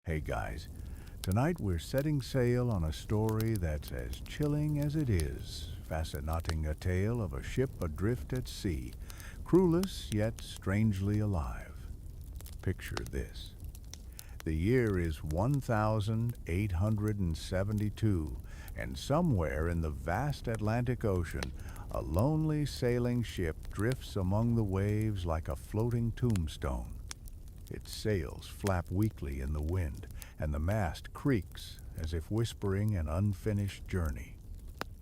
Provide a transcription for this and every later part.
Hey guys, tonight we're setting sail on a story that's as chilling as it is fascinating, a tale of a ship adrift at sea, crewless yet strangely alive. Picture this. The year is 1872, and somewhere in the vast Atlantic Ocean, a lonely sailing ship drifts among the waves like a floating tombstone. Its sails flap weakly in the wind, and the mast creaks as if whispering an unfinished journey.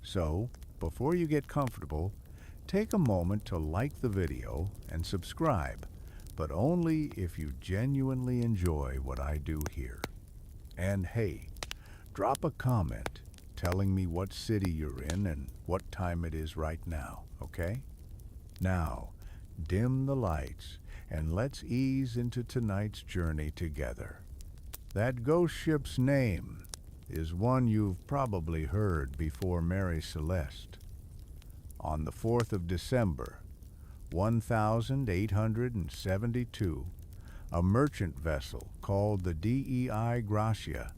So, before you get comfortable, take a moment to like the video and subscribe, but only if you genuinely enjoy what I do here. And hey, drop a comment telling me what city you're in and what time it is right now, okay? Now, dim the lights and let's ease into tonight's journey together. That ghost ship's name is one you've probably heard before, Mary Celeste. On the 4th of December, 1872, a merchant vessel called the DEI Gracia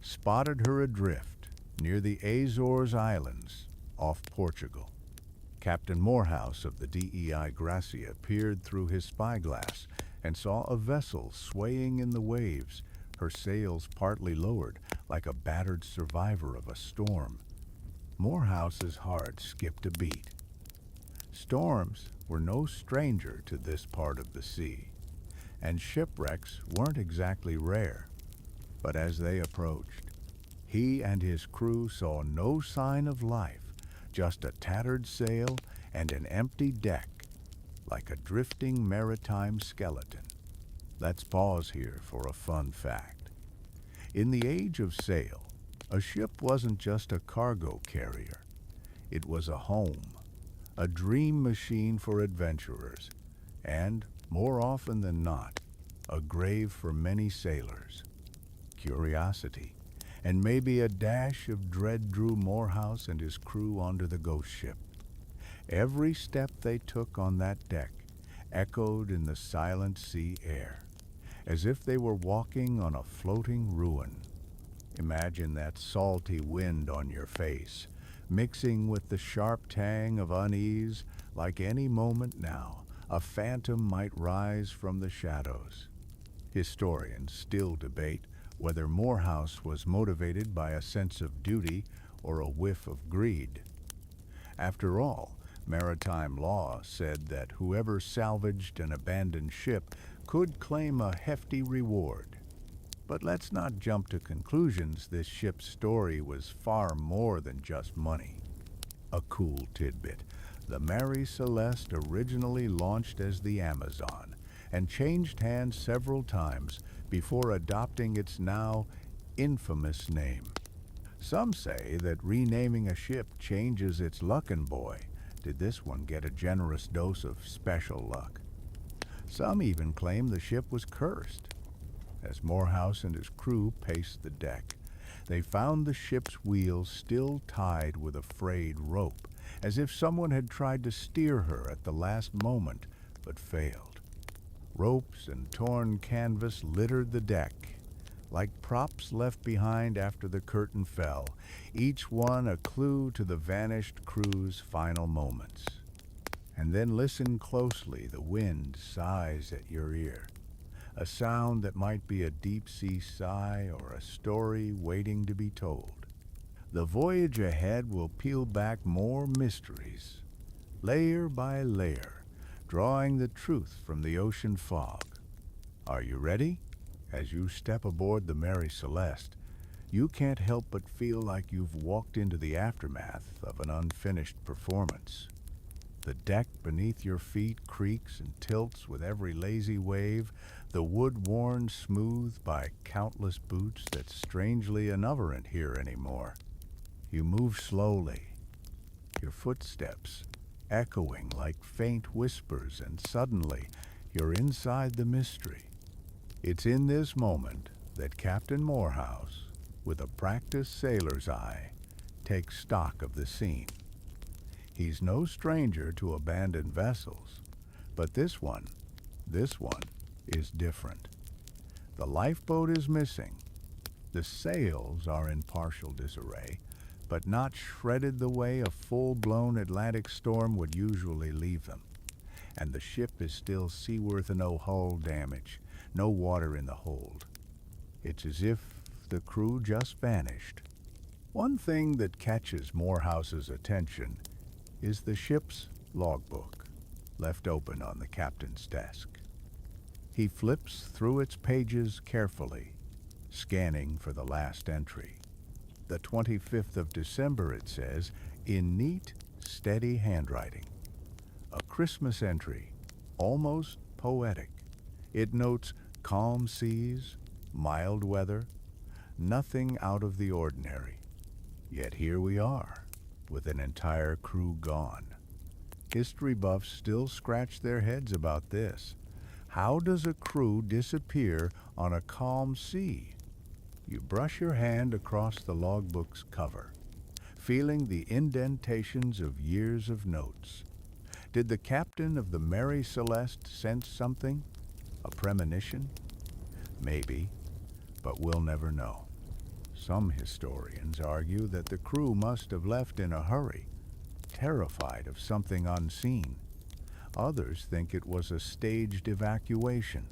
spotted her adrift near the Azores Islands off Portugal. Captain Morehouse of the DEI Gracia peered through his spyglass and saw a vessel swaying in the waves, her sails partly lowered, like a battered survivor of a storm. Morehouse's heart skipped a beat. Storms were no stranger to this part of the sea, and shipwrecks weren't exactly rare. But as they approached, he and his crew saw no sign of life, just a tattered sail and an empty deck, like a drifting maritime skeleton. Let's pause here for a fun fact. In the age of sail, a ship wasn't just a cargo carrier. It was a home, a dream machine for adventurers, and, more often than not, a grave for many sailors. Curiosity, and maybe a dash of dread drew Morehouse and his crew onto the ghost ship. Every step they took on that deck echoed in the silent sea air, as if they were walking on a floating ruin. Imagine that salty wind on your face, mixing with the sharp tang of unease, like any moment now, a phantom might rise from the shadows. Historians still debate whether Morehouse was motivated by a sense of duty or a whiff of greed. After all, maritime law said that whoever salvaged an abandoned ship could claim a hefty reward. But let's not jump to conclusions. This ship's story was far more than just money. A cool tidbit: the Mary Celeste originally launched as the Amazon and changed hands several times before adopting its now infamous name. Some say that renaming a ship changes its luck, and boy, did this one get a generous dose of special luck. Some even claim the ship was cursed. As Morehouse and his crew paced the deck, they found the ship's wheels still tied with a frayed rope, as if someone had tried to steer her at the last moment, but failed. Ropes and torn canvas littered the deck, like props left behind after the curtain fell, each one a clue to the vanished crew's final moments. And then listen closely. The wind sighs at your ear, a sound that might be a deep-sea sigh or a story waiting to be told. The voyage ahead will peel back more mysteries, layer by layer, drawing the truth from the ocean fog. Are you ready? As you step aboard the Mary Celeste, you can't help but feel like you've walked into the aftermath of an unfinished performance. The deck beneath your feet creaks and tilts with every lazy wave, the wood worn smooth by countless boots that strangely aren't here anymore. You move slowly, your footsteps echoing like faint whispers, and suddenly you're inside the mystery. It's in this moment that Captain Morehouse, with a practiced sailor's eye, takes stock of the scene. He's no stranger to abandoned vessels, but this one is different. The lifeboat is missing. The sails are in partial disarray, but not shredded the way a full-blown Atlantic storm would usually leave them. And the ship is still seaworthy, no hull damage, no water in the hold. It's as if the crew just vanished. One thing that catches Morehouse's attention is the ship's logbook, left open on the captain's desk. He flips through its pages carefully, scanning for the last entry. The 25th of December, it says, in neat, steady handwriting. A Christmas entry, almost poetic. It notes calm seas, mild weather, nothing out of the ordinary. Yet here we are, with an entire crew gone. History buffs still scratch their heads about this. How does a crew disappear on a calm sea? You brush your hand across the logbook's cover, feeling the indentations of years of notes. Did the captain of the Mary Celeste sense something? A premonition? Maybe, but we'll never know. Some historians argue that the crew must have left in a hurry, terrified of something unseen. Others think it was a staged evacuation.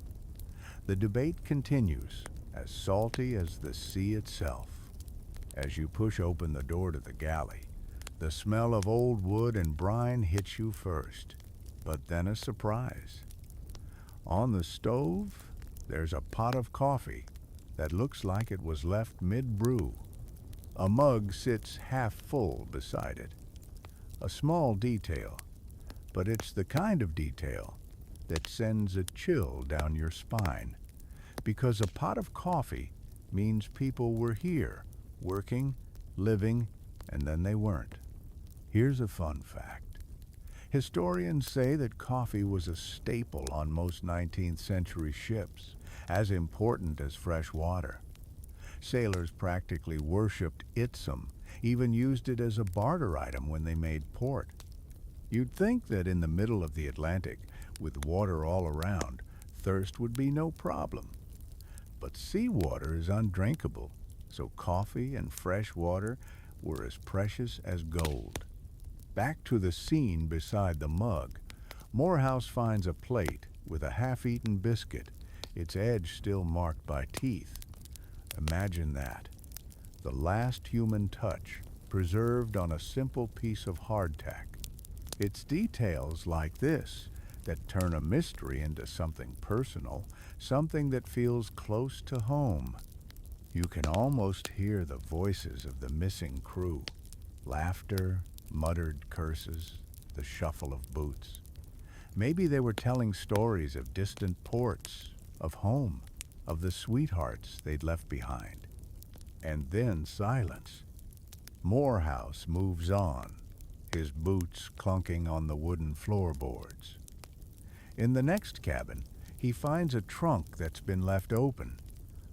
The debate continues, as salty as the sea itself. As you push open the door to the galley, the smell of old wood and brine hits you first, but then a surprise. On the stove, there's a pot of coffee that looks like it was left mid-brew. A mug sits half full beside it. A small detail, but it's the kind of detail that sends a chill down your spine, because a pot of coffee means people were here, working, living, and then they weren't. Here's a fun fact. Historians say that coffee was a staple on most 19th century ships, as important as fresh water. Sailors practically worshipped itsum, even used it as a barter item when they made port. You'd think that in the middle of the Atlantic, with water all around, thirst would be no problem. But seawater is undrinkable, so coffee and fresh water were as precious as gold. Back to the scene beside the mug, Morehouse finds a plate with a half-eaten biscuit, its edge still marked by teeth. Imagine that. The last human touch, preserved on a simple piece of hardtack. It's details like this that turn a mystery into something personal, something that feels close to home. You can almost hear the voices of the missing crew. Laughter, muttered curses, the shuffle of boots. Maybe they were telling stories of distant ports, of home, of the sweethearts they'd left behind. And then silence. Morehouse moves on, his boots clunking on the wooden floorboards. In the next cabin, he finds a trunk that's been left open,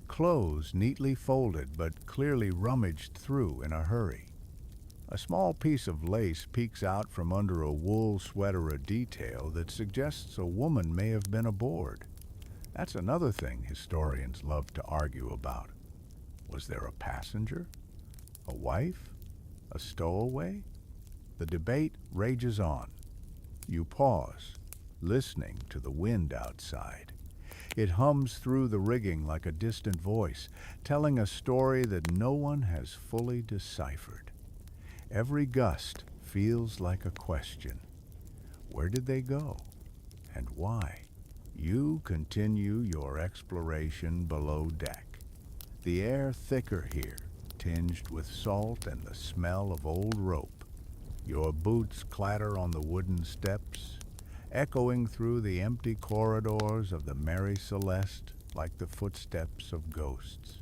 clothes neatly folded but clearly rummaged through in a hurry. A small piece of lace peeks out from under a wool sweater, a detail that suggests a woman may have been aboard. That's another thing historians love to argue about. Was there a passenger? A wife? A stowaway? The debate rages on. You pause, listening to the wind outside. It hums through the rigging like a distant voice, telling a story that no one has fully deciphered. Every gust feels like a question. Where did they go? And why? You continue your exploration below deck. The air thicker here, tinged with salt and the smell of old rope. Your boots clatter on the wooden steps, echoing through the empty corridors of the Mary Celeste like the footsteps of ghosts.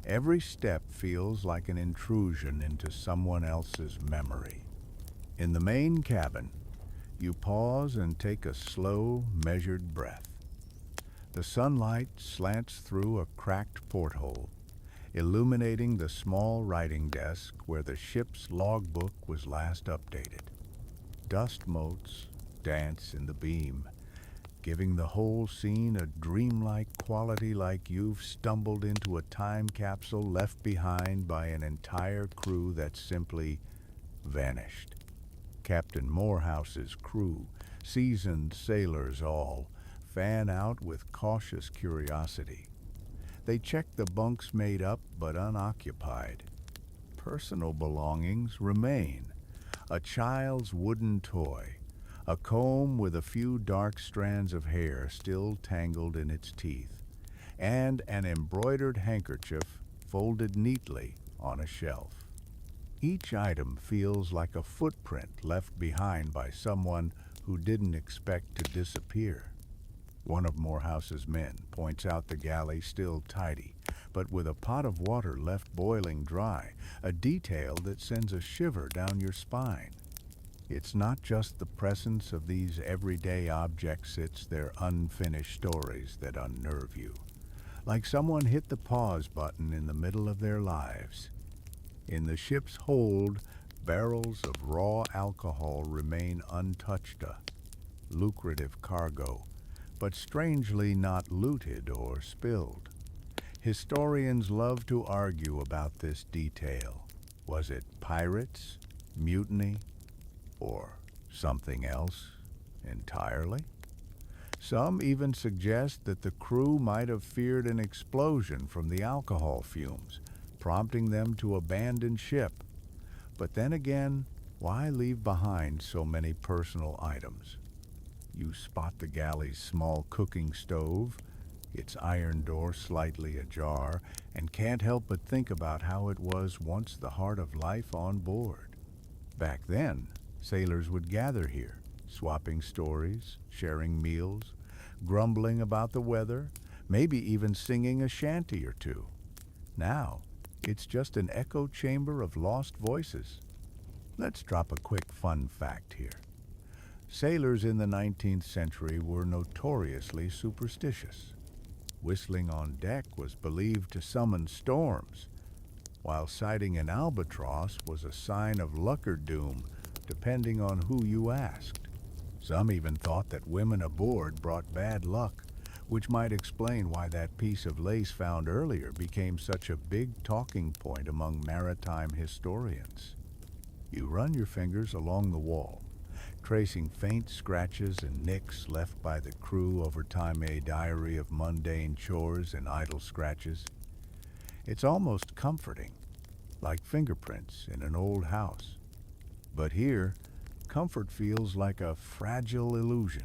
Every step feels like an intrusion into someone else's memory. In the main cabin, you pause and take a slow, measured breath. The sunlight slants through a cracked porthole, illuminating the small writing desk where the ship's logbook was last updated. Dust motes dance in the beam, giving the whole scene a dreamlike quality, like you've stumbled into a time capsule left behind by an entire crew that simply vanished. Captain Morehouse's crew, seasoned sailors all, fan out with cautious curiosity. They check the bunks made up but unoccupied. Personal belongings remain. A child's wooden toy, a comb with a few dark strands of hair still tangled in its teeth, and an embroidered handkerchief folded neatly on a shelf. Each item feels like a footprint left behind by someone who didn't expect to disappear. One of Morehouse's men points out the galley still tidy, but with a pot of water left boiling dry, a detail that sends a shiver down your spine. It's not just the presence of these everyday objects, it's their unfinished stories that unnerve you. Like someone hit the pause button in the middle of their lives. In the ship's hold, barrels of raw alcohol remain untouched, a lucrative cargo, but strangely not looted or spilled. Historians love to argue about this detail. Was it pirates, mutiny, or something else entirely? Some even suggest that the crew might have feared an explosion from the alcohol fumes, prompting them to abandon ship. But then again, why leave behind so many personal items? You spot the galley's small cooking stove, its iron door slightly ajar, and can't help but think about how it was once the heart of life on board. Back then, sailors would gather here, swapping stories, sharing meals, grumbling about the weather, maybe even singing a shanty or two. Now, it's just an echo chamber of lost voices. Let's drop a quick fun fact here. Sailors in the 19th century were notoriously superstitious. Whistling on deck was believed to summon storms, while sighting an albatross was a sign of luck or doom, depending on who you asked. Some even thought that women aboard brought bad luck, which might explain why that piece of lace found earlier became such a big talking point among maritime historians. You run your fingers along the wall, tracing faint scratches and nicks left by the crew over time, a diary of mundane chores and idle scratches. It's almost comforting, like fingerprints in an old house. But here, comfort feels like a fragile illusion.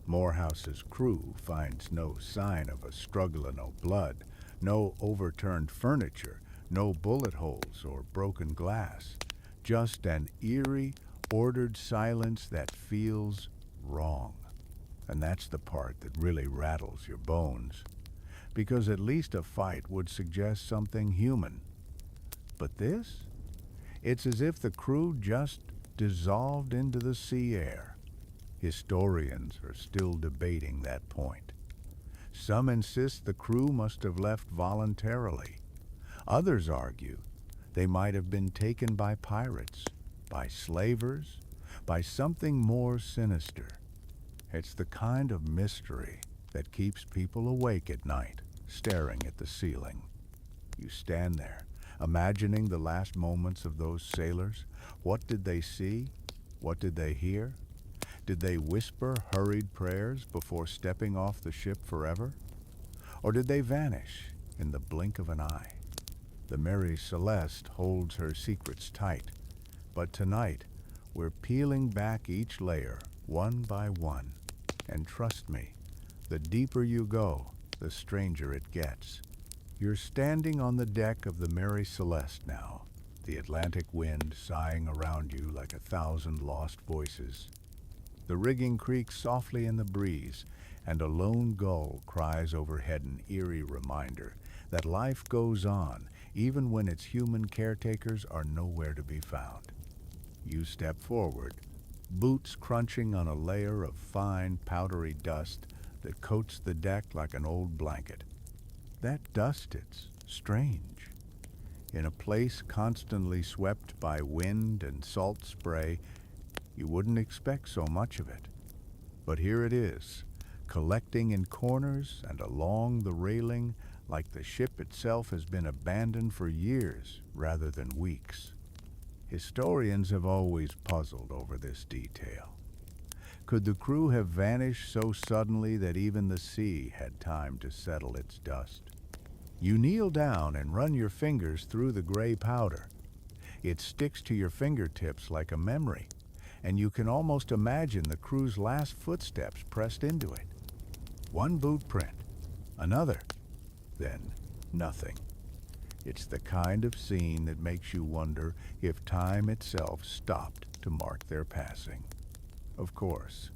Morehouse's crew finds no sign of a struggle, no blood, no overturned furniture, no bullet holes or broken glass, just an eerie, ordered silence that feels wrong. And that's the part that really rattles your bones, because at least a fight would suggest something human. But this? It's as if the crew just dissolved into the sea air. Historians are still debating that point. Some insist the crew must have left voluntarily. Others argue they might have been taken by pirates, by slavers, by something more sinister. It's the kind of mystery that keeps people awake at night, staring at the ceiling. You stand there, imagining the last moments of those sailors. What did they see? What did they hear? Did they whisper hurried prayers before stepping off the ship forever? Or did they vanish in the blink of an eye? The Mary Celeste holds her secrets tight, but tonight we're peeling back each layer, one by one. And trust me, the deeper you go, the stranger it gets. You're standing on the deck of the Mary Celeste now, the Atlantic wind sighing around you like 1,000 lost voices. The rigging creaks softly in the breeze, and a lone gull cries overhead, an eerie reminder that life goes on even when its human caretakers are nowhere to be found. You step forward, boots crunching on a layer of fine, powdery dust that coats the deck like an old blanket. That dust, it's strange. In a place constantly swept by wind and salt spray, you wouldn't expect so much of it. But here it is, collecting in corners and along the railing like the ship itself has been abandoned for years rather than weeks. Historians have always puzzled over this detail. Could the crew have vanished so suddenly that even the sea had time to settle its dust? You kneel down and run your fingers through the gray powder. It sticks to your fingertips like a memory, and you can almost imagine the crew's last footsteps pressed into it. One boot print, another, then nothing. It's the kind of scene that makes you wonder if time itself stopped to mark their passing. Of course,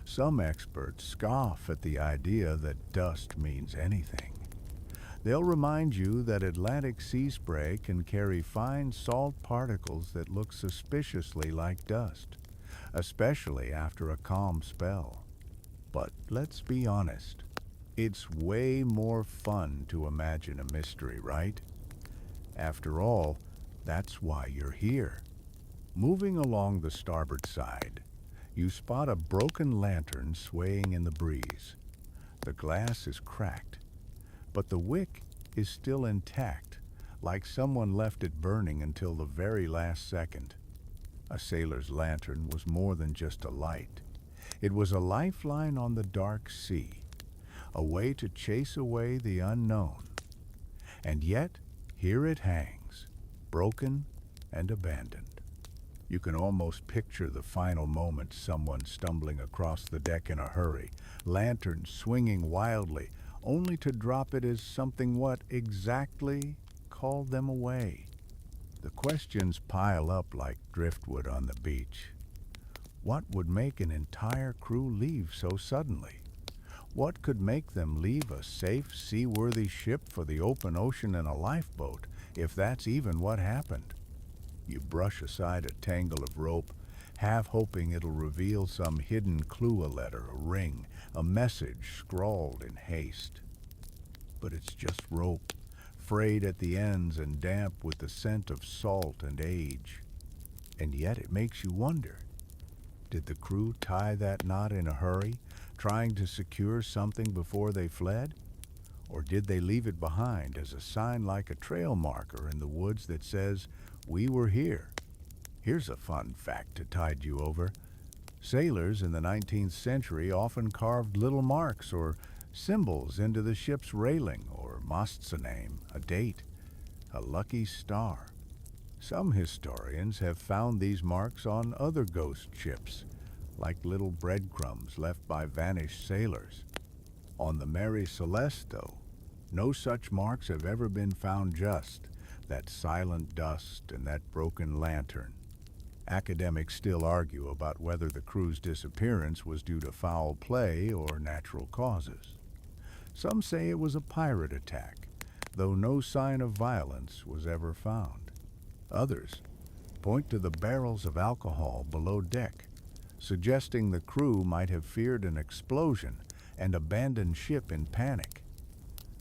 some experts scoff at the idea that dust means anything. They'll remind you that Atlantic sea spray can carry fine salt particles that look suspiciously like dust, especially after a calm spell. But let's be honest, it's way more fun to imagine a mystery, right? After all, that's why you're here. Moving along the starboard side, you spot a broken lantern swaying in the breeze. The glass is cracked, but the wick is still intact, like someone left it burning until the very last second. A sailor's lantern was more than just a light. It was a lifeline on the dark sea, a way to chase away the unknown. And yet, here it hangs, broken and abandoned. You can almost picture the final moment, someone stumbling across the deck in a hurry, lantern swinging wildly, only to drop it as something what exactly called them away. The questions pile up like driftwood on the beach. What would make an entire crew leave so suddenly? What could make them leave a safe, seaworthy ship for the open ocean in a lifeboat, if that's even what happened? You brush aside a tangle of rope, half hoping it'll reveal some hidden clue, a letter, a ring, a message scrawled in haste. But it's just rope, frayed at the ends and damp with the scent of salt and age. And yet it makes you wonder, did the crew tie that knot in a hurry, trying to secure something before they fled? Or did they leave it behind as a sign like a trail marker in the woods that says, "We were here"? Here's a fun fact to tide you over. Sailors in the 19th century often carved little marks or symbols into the ship's railing, or mast's a name, a date, a lucky star. Some historians have found these marks on other ghost ships, like little breadcrumbs left by vanished sailors. On the Mary Celeste, though, no such marks have ever been found. Just that silent dust and that broken lantern. Academics still argue about whether the crew's disappearance was due to foul play or natural causes. Some say it was a pirate attack, though no sign of violence was ever found. Others point to the barrels of alcohol below deck, suggesting the crew might have feared an explosion and abandoned ship in panic.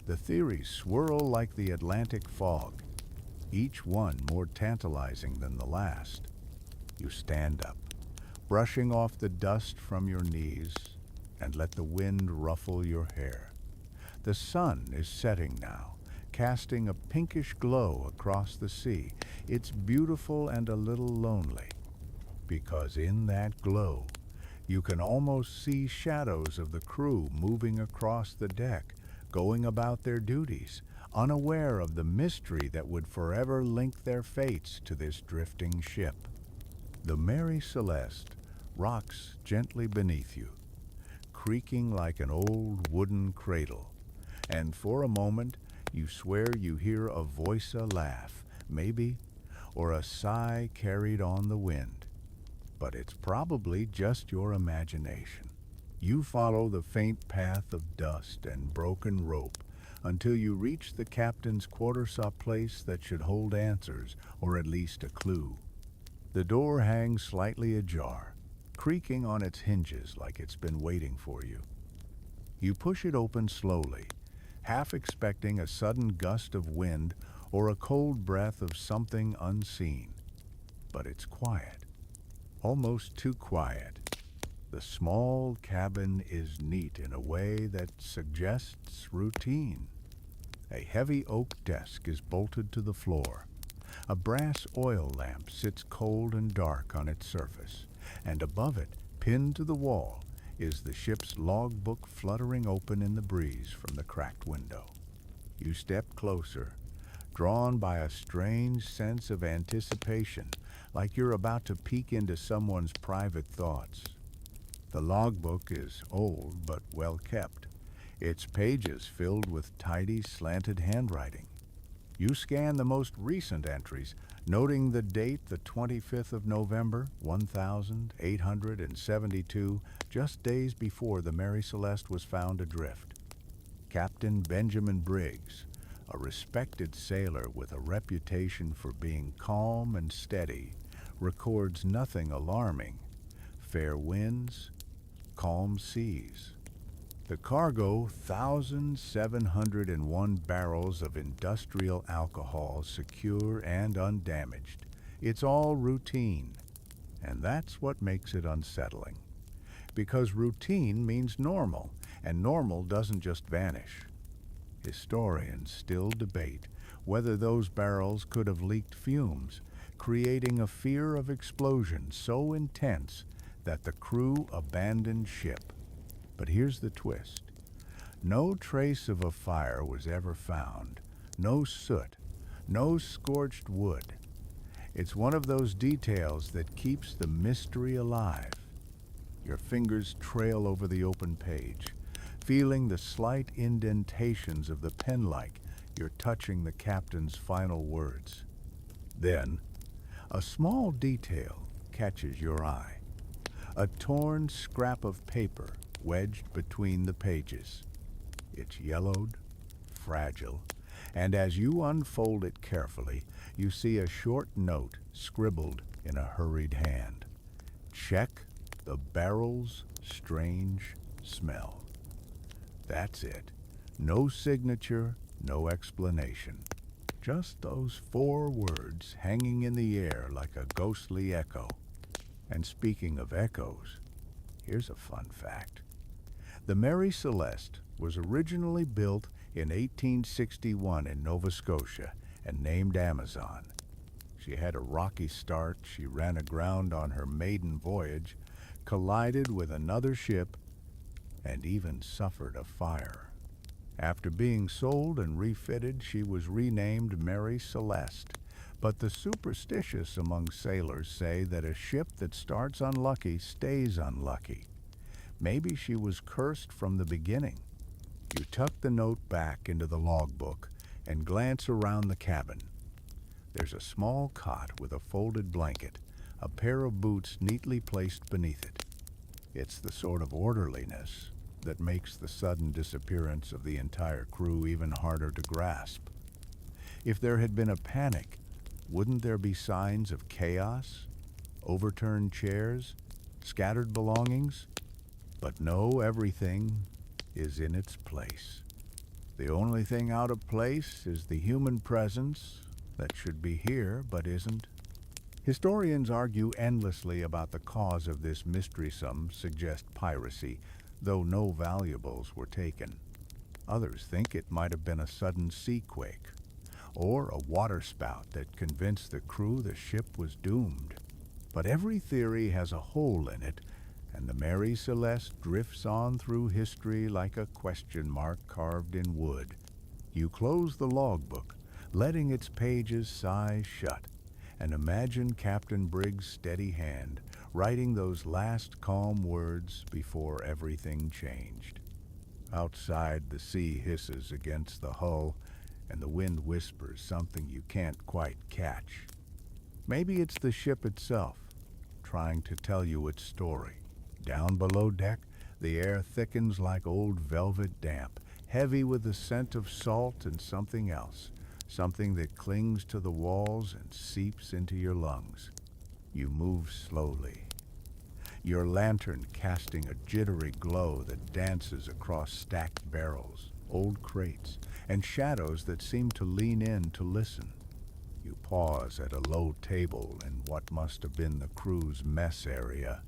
The theories swirl like the Atlantic fog, each one more tantalizing than the last. You stand up, brushing off the dust from your knees, and let the wind ruffle your hair. The sun is setting now, casting a pinkish glow across the sea. It's beautiful and a little lonely, because in that glow, you can almost see shadows of the crew moving across the deck, going about their duties, unaware of the mystery that would forever link their fates to this drifting ship. The Mary Celeste rocks gently beneath you, creaking like an old wooden cradle, and for a moment you swear you hear a voice, a laugh, maybe, or a sigh carried on the wind. But it's probably just your imagination. You follow the faint path of dust and broken rope until you reach the captain's quartersaw place that should hold answers, or at least a clue. The door hangs slightly ajar, creaking on its hinges like it's been waiting for you. You push it open slowly, half expecting a sudden gust of wind or a cold breath of something unseen. But it's quiet, almost too quiet. The small cabin is neat in a way that suggests routine. A heavy oak desk is bolted to the floor. A brass oil lamp sits cold and dark on its surface, and above it, pinned to the wall, is the ship's logbook fluttering open in the breeze from the cracked window. You step closer, drawn by a strange sense of anticipation, like you're about to peek into someone's private thoughts. The logbook is old but well kept, its pages filled with tidy, slanted handwriting. You scan the most recent entries, noting the date the 25th of November, 1872, just days before the Mary Celeste was found adrift. Captain Benjamin Briggs, a respected sailor with a reputation for being calm and steady, records nothing alarming: fair winds, calm seas. The cargo, 1,701 barrels of industrial alcohol, secure and undamaged. It's all routine, and that's what makes it unsettling. Because routine means normal, and normal doesn't just vanish. Historians still debate whether those barrels could have leaked fumes, creating a fear of explosion so intense that the crew abandoned ship. But here's the twist. No trace of a fire was ever found, no soot, no scorched wood. It's one of those details that keeps the mystery alive. Your fingers trail over the open page, feeling the slight indentations of the pen like you're touching the captain's final words. Then, a small detail catches your eye. A torn scrap of paper wedged between the pages. It's yellowed, fragile, and as you unfold it carefully, you see a short note scribbled in a hurried hand. Check the barrel's strange smell. That's it. No signature, no explanation. Just those 4 words hanging in the air like a ghostly echo. And speaking of echoes, here's a fun fact. The Mary Celeste was originally built in 1861 in Nova Scotia and named Amazon. She had a rocky start. She ran aground on her maiden voyage, collided with another ship, and even suffered a fire. After being sold and refitted, she was renamed Mary Celeste. But the superstitious among sailors say that a ship that starts unlucky stays unlucky. Maybe she was cursed from the beginning. You tuck the note back into the logbook and glance around the cabin. There's a small cot with a folded blanket, a pair of boots neatly placed beneath it. It's the sort of orderliness that makes the sudden disappearance of the entire crew even harder to grasp. If there had been a panic, wouldn't there be signs of chaos? Overturned chairs? Scattered belongings? But no, everything is in its place. The only thing out of place is the human presence that should be here but isn't. Historians argue endlessly about the cause of this mystery. Some suggest piracy, though no valuables were taken. Others think it might have been a sudden sea quake, or a waterspout that convinced the crew the ship was doomed. But every theory has a hole in it, and the Mary Celeste drifts on through history like a question mark carved in wood. You close the logbook, letting its pages sigh shut, and imagine Captain Briggs' steady hand writing those last calm words before everything changed. Outside, the sea hisses against the hull, and the wind whispers something you can't quite catch. Maybe it's the ship itself, trying to tell you its story. Down below deck, the air thickens like old velvet damp, heavy with the scent of salt and something else, something that clings to the walls and seeps into your lungs. You move slowly, your lantern casting a jittery glow that dances across stacked barrels, old crates, and shadows that seem to lean in to listen. You pause at a low table in what must have been the crew's mess area.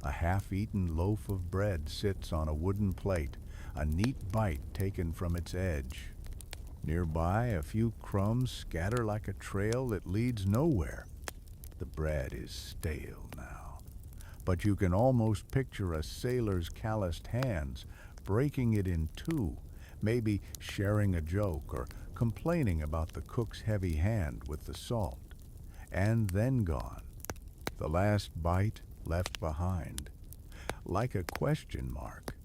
A half-eaten loaf of bread sits on a wooden plate, a neat bite taken from its edge. Nearby, a few crumbs scatter like a trail that leads nowhere. The bread is stale now, but you can almost picture a sailor's calloused hands breaking it in two, maybe sharing a joke or complaining about the cook's heavy hand with the salt. And then gone. The last bite left behind, like a question mark.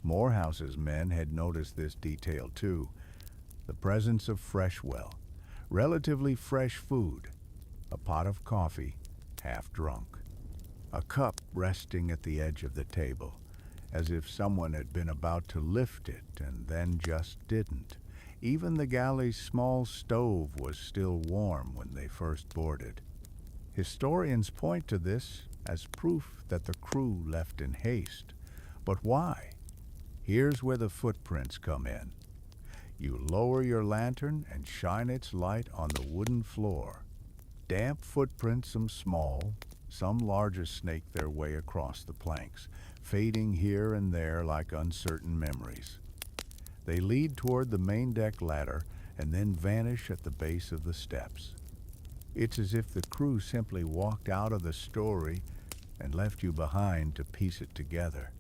Morehouse's men had noticed this detail too. The presence of fresh relatively fresh food, a pot of coffee, half drunk, a cup resting at the edge of the table, as if someone had been about to lift it and then just didn't. Even the galley's small stove was still warm when they first boarded. Historians point to this as proof that the crew left in haste. But why? Here's where the footprints come in. You lower your lantern and shine its light on the wooden floor. Damp footprints, some small, some larger, snake their way across the planks, fading here and there like uncertain memories. They lead toward the main deck ladder and then vanish at the base of the steps. It's as if the crew simply walked out of the story and left you behind to piece it together.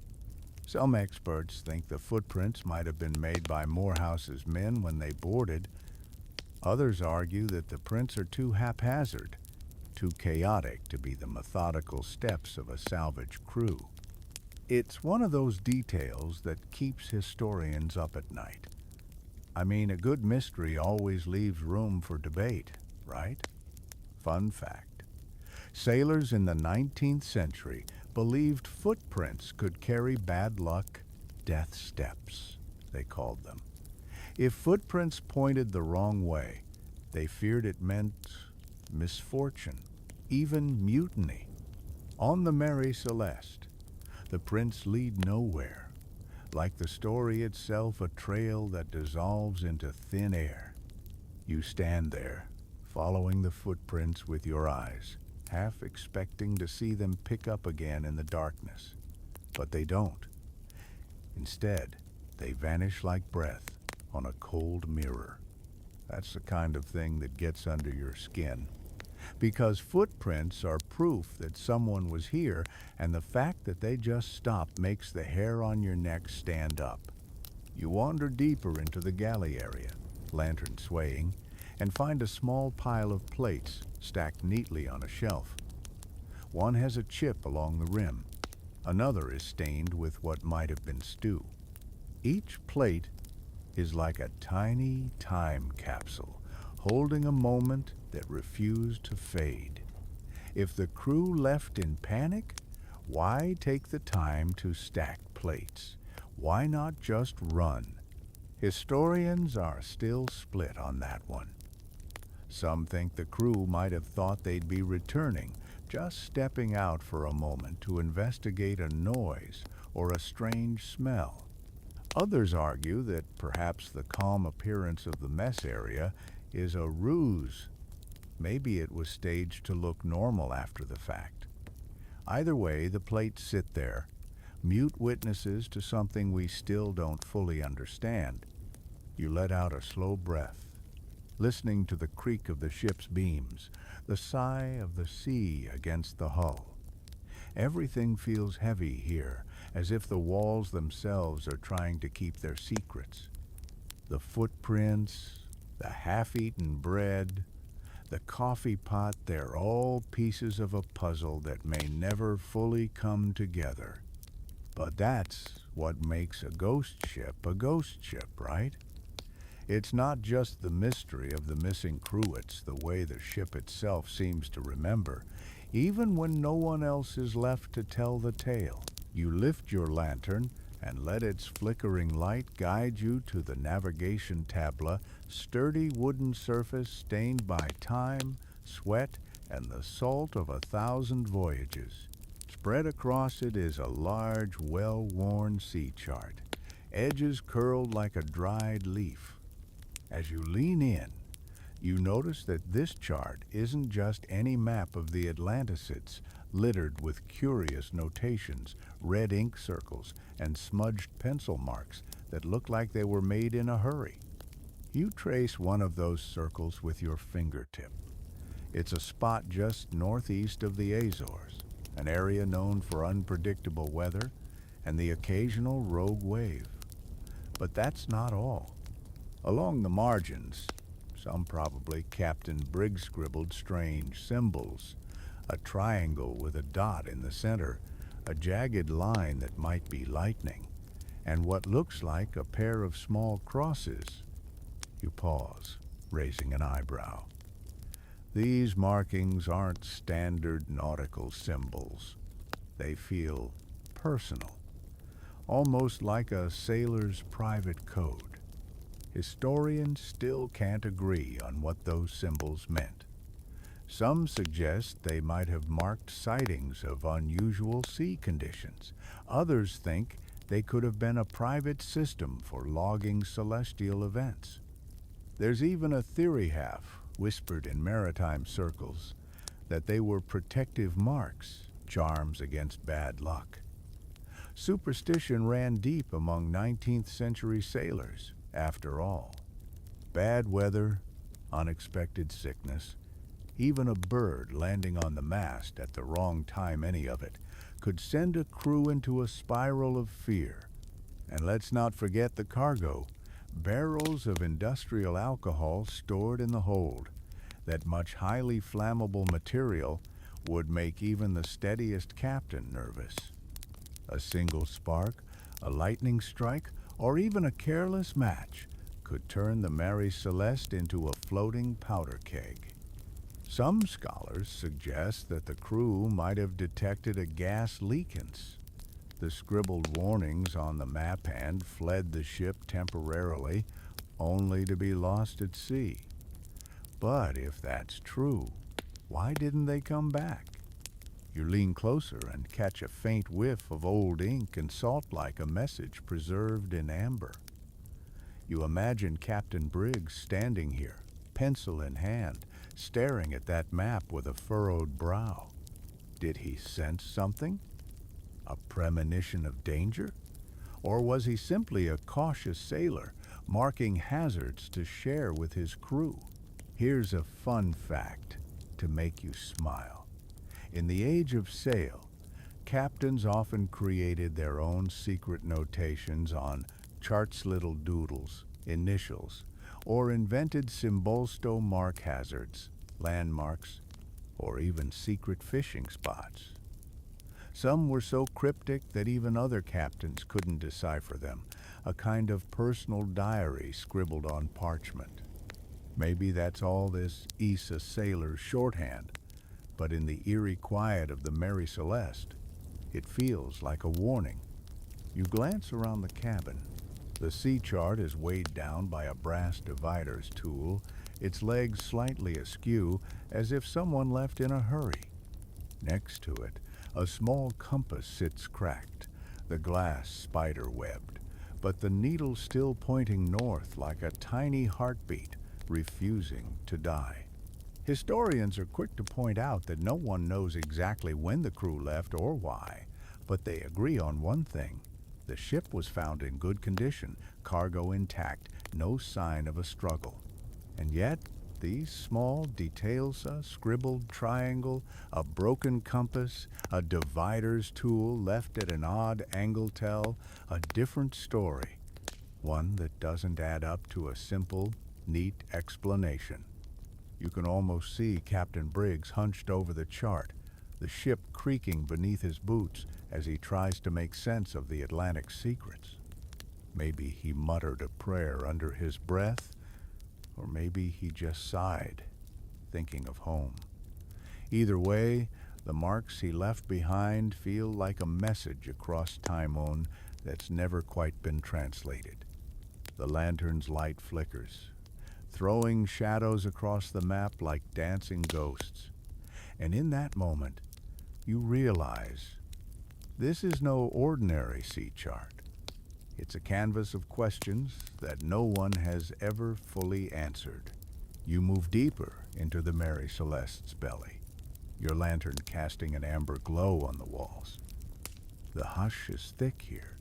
Some experts think the footprints might have been made by Morehouse's men when they boarded. Others argue that the prints are too haphazard, too chaotic to be the methodical steps of a salvage crew. It's one of those details that keeps historians up at night. I mean, a good mystery always leaves room for debate, right? Fun fact: sailors in the 19th century believed footprints could carry bad luck, death steps, they called them. If footprints pointed the wrong way, they feared it meant misfortune, even mutiny. On the Mary Celeste, the prints lead nowhere, like the story itself, a trail that dissolves into thin air. You stand there, following the footprints with your eyes, half expecting to see them pick up again in the darkness. But they don't. Instead, they vanish like breath on a cold mirror. That's the kind of thing that gets under your skin. Because footprints are proof that someone was here, and the fact that they just stopped makes the hair on your neck stand up. You wander deeper into the galley area, lantern swaying, and find a small pile of plates stacked neatly on a shelf. One has a chip along the rim. Another is stained with what might have been stew. Each plate is like a tiny time capsule, holding a moment that refused to fade. If the crew left in panic, why take the time to stack plates? Why not just run? Historians are still split on that one. Some think the crew might have thought they'd be returning, just stepping out for a moment to investigate a noise or a strange smell. Others argue that perhaps the calm appearance of the mess area is a ruse. Maybe it was staged to look normal after the fact. Either way, the plates sit there, mute witnesses to something we still don't fully understand. You let out a slow breath, listening to the creak of the ship's beams, the sigh of the sea against the hull. Everything feels heavy here, as if the walls themselves are trying to keep their secrets. The footprints, the half-eaten bread, the coffee pot, they're all pieces of a puzzle that may never fully come together. But that's what makes a ghost ship, right? It's not just the mystery of the missing crew, it's the way the ship itself seems to remember, even when no one else is left to tell the tale. You lift your lantern and let its flickering light guide you to the navigation tabla, sturdy wooden surface stained by time, sweat, and the salt of 1,000 voyages. Spread across it is a large, well-worn sea chart, edges curled like a dried leaf. As you lean in, you notice that this chart isn't just any map of the Atlanticid. littered with curious notations, red ink circles, and smudged pencil marks that look like they were made in a hurry. You trace one of those circles with your fingertip. It's a spot just northeast of the Azores, an area known for unpredictable weather and the occasional rogue wave. But that's not all. Along the margins, some probably Captain Briggs scribbled strange symbols. A triangle with a dot in the center, a jagged line that might be lightning, and what looks like a pair of small crosses. You pause, raising an eyebrow. These markings aren't standard nautical symbols. They feel personal, almost like a sailor's private code. Historians still can't agree on what those symbols meant. Some suggest they might have marked sightings of unusual sea conditions. Others think they could have been a private system for logging celestial events. There's even a theory whispered in maritime circles, that they were protective marks, charms against bad luck. Superstition ran deep among 19th century sailors, after all. Bad weather, unexpected sickness, even a bird landing on the mast at the wrong time, any of it, could send a crew into a spiral of fear. And let's not forget the cargo, barrels of industrial alcohol stored in the hold. That much highly flammable material would make even the steadiest captain nervous. A single spark, a lightning strike, or even a careless match could turn the Mary Celeste into a floating powder keg. Some scholars suggest that the crew might have detected a gas leakage. The scribbled warnings on the map hand fled the ship temporarily, only to be lost at sea. But if that's true, why didn't they come back? You lean closer and catch a faint whiff of old ink and salt like a message preserved in amber. You imagine Captain Briggs standing here, pencil in hand, staring at that map with a furrowed brow. Did he sense something? A premonition of danger? Or was he simply a cautious sailor, marking hazards to share with his crew? Here's a fun fact to make you smile. In the age of sail, captains often created their own secret notations on charts, little doodles, initials, or invented symbolsto mark hazards, landmarks, or even secret fishing spots. Some were so cryptic that even other captains couldn't decipher them, a kind of personal diary scribbled on parchment. Maybe that's all this Issa sailor's shorthand, but in the eerie quiet of the Mary Celeste, it feels like a warning. You glance around the cabin. The sea chart is weighed down by a brass divider's tool, its legs slightly askew, as if someone left in a hurry. Next to it, a small compass sits cracked, the glass spider-webbed, but the needle still pointing north like a tiny heartbeat, refusing to die. Historians are quick to point out that no one knows exactly when the crew left or why, but they agree on one thing. The ship was found in good condition, cargo intact, no sign of a struggle. And yet, these small details, a scribbled triangle, a broken compass, a divider's tool left at an odd angle tell a different story, one that doesn't add up to a simple, neat explanation. You can almost see Captain Briggs hunched over the chart, the ship creaking beneath his boots as he tries to make sense of the Atlantic's secrets. Maybe he muttered a prayer under his breath, or maybe he just sighed, thinking of home. Either way, the marks he left behind feel like a message across Timon that's never quite been translated. The lantern's light flickers, throwing shadows across the map like dancing ghosts. And in that moment, you realize this is no ordinary sea chart. It's a canvas of questions that no one has ever fully answered. You move deeper into the Mary Celeste's belly. your lantern casting an amber glow on the walls. The hush is thick here,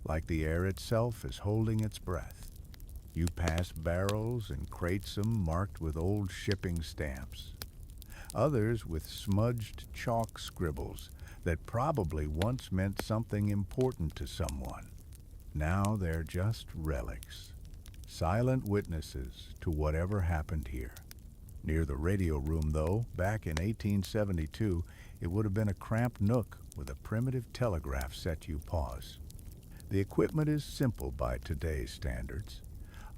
like the air itself is holding its breath. You pass barrels and crates marked with old shipping stamps, others with smudged chalk scribbles that probably once meant something important to someone. Now they're just relics, silent witnesses to whatever happened here. Near the radio room, though, back in 1872, it would have been a cramped nook with a primitive telegraph set you pause. The equipment is simple by today's standards.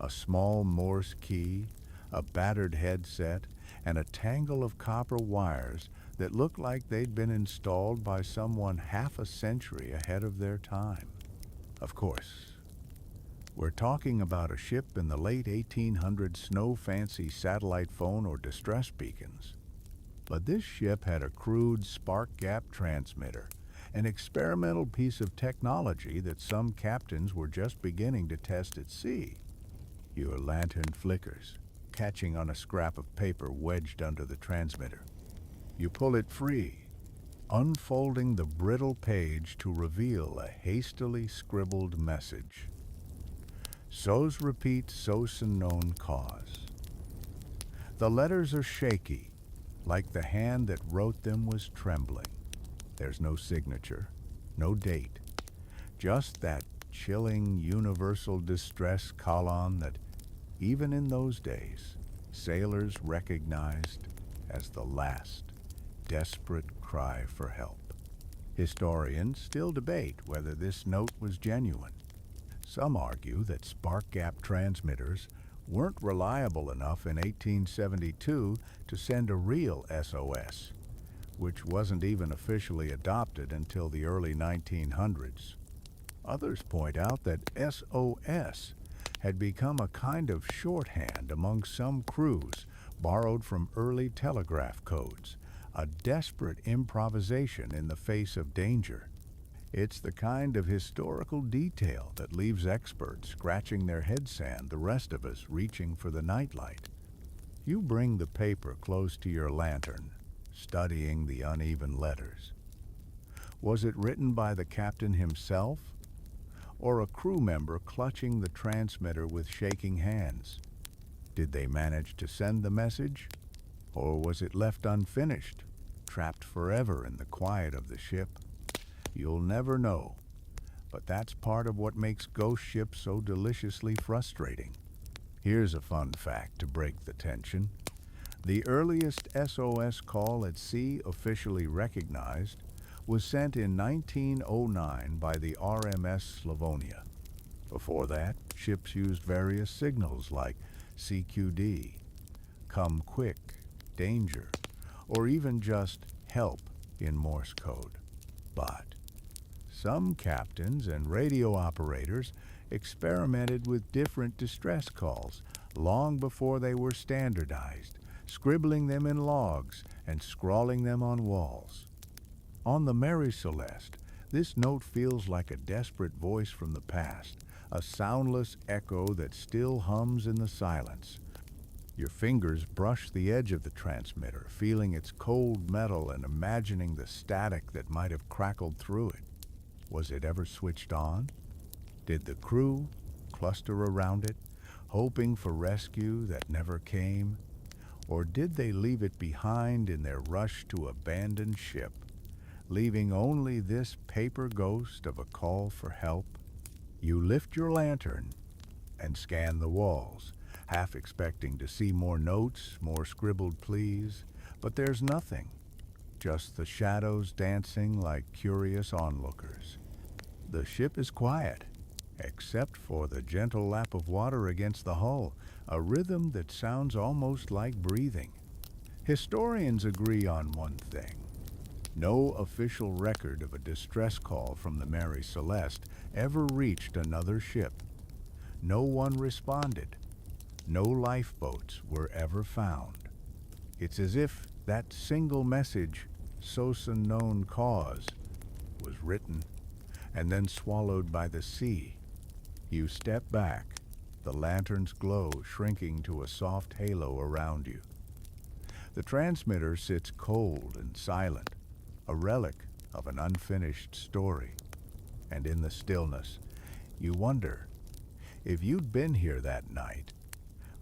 A small Morse key, a battered headset, and a tangle of copper wires that look like they'd been installed by someone half a century ahead of their time. Of course, we're talking about a ship in the late 1800s snow-fancy satellite phone or distress beacons. But this ship had a crude spark-gap transmitter, an experimental piece of technology that some captains were just beginning to test at sea. Your lantern flickers, catching on a scrap of paper wedged under the transmitter. You pull it free, unfolding the brittle page to reveal a hastily scribbled message. So's repeat so's unknown cause. The letters are shaky, like the hand that wrote them was trembling. There's no signature, no date, just that chilling universal distress colon that, even in those days, sailors recognized as the last desperate cry for help. Historians still debate whether this note was genuine. Some argue that spark-gap transmitters weren't reliable enough in 1872 to send a real SOS, which wasn't even officially adopted until the early 1900s. Others point out that SOS had become a kind of shorthand among some crews, borrowed from early telegraph codes, a desperate improvisation in the face of danger. It's the kind of historical detail that leaves experts scratching their head sand, the rest of us reaching for the nightlight. You bring the paper close to your lantern, studying the uneven letters. Was it written by the captain himself, or a crew member clutching the transmitter with shaking hands? Did they manage to send the message, or was it left unfinished, trapped forever in the quiet of the ship? You'll never know, but that's part of what makes ghost ships so deliciously frustrating. Here's a fun fact to break the tension. The earliest SOS call at sea officially recognized was sent in 1909 by the RMS Slavonia. Before that, ships used various signals like CQD, come quick, danger, or even just help in Morse code. But some captains and radio operators experimented with different distress calls long before they were standardized, scribbling them in logs and scrawling them on walls. On the Mary Celeste, this note feels like a desperate voice from the past, a soundless echo that still hums in the silence. Your fingers brush the edge of the transmitter, feeling its cold metal and imagining the static that might have crackled through it. Was it ever switched on? Did the crew cluster around it, hoping for rescue that never came? Or did they leave it behind in their rush to abandon ship, leaving only this paper ghost of a call for help? You lift your lantern and scan the walls, half expecting to see more notes, more scribbled pleas, but there's nothing, just the shadows dancing like curious onlookers. The ship is quiet, except for the gentle lap of water against the hull, a rhythm that sounds almost like breathing. Historians agree on one thing. No official record of a distress call from the Mary Celeste ever reached another ship. No one responded. No lifeboats were ever found. It's as if that single message, "so's unknown cause," was written and then swallowed by the sea. You step back, the lantern's glow shrinking to a soft halo around you. The transmitter sits cold and silent, a relic of an unfinished story. And in the stillness, you wonder, if you'd been here that night,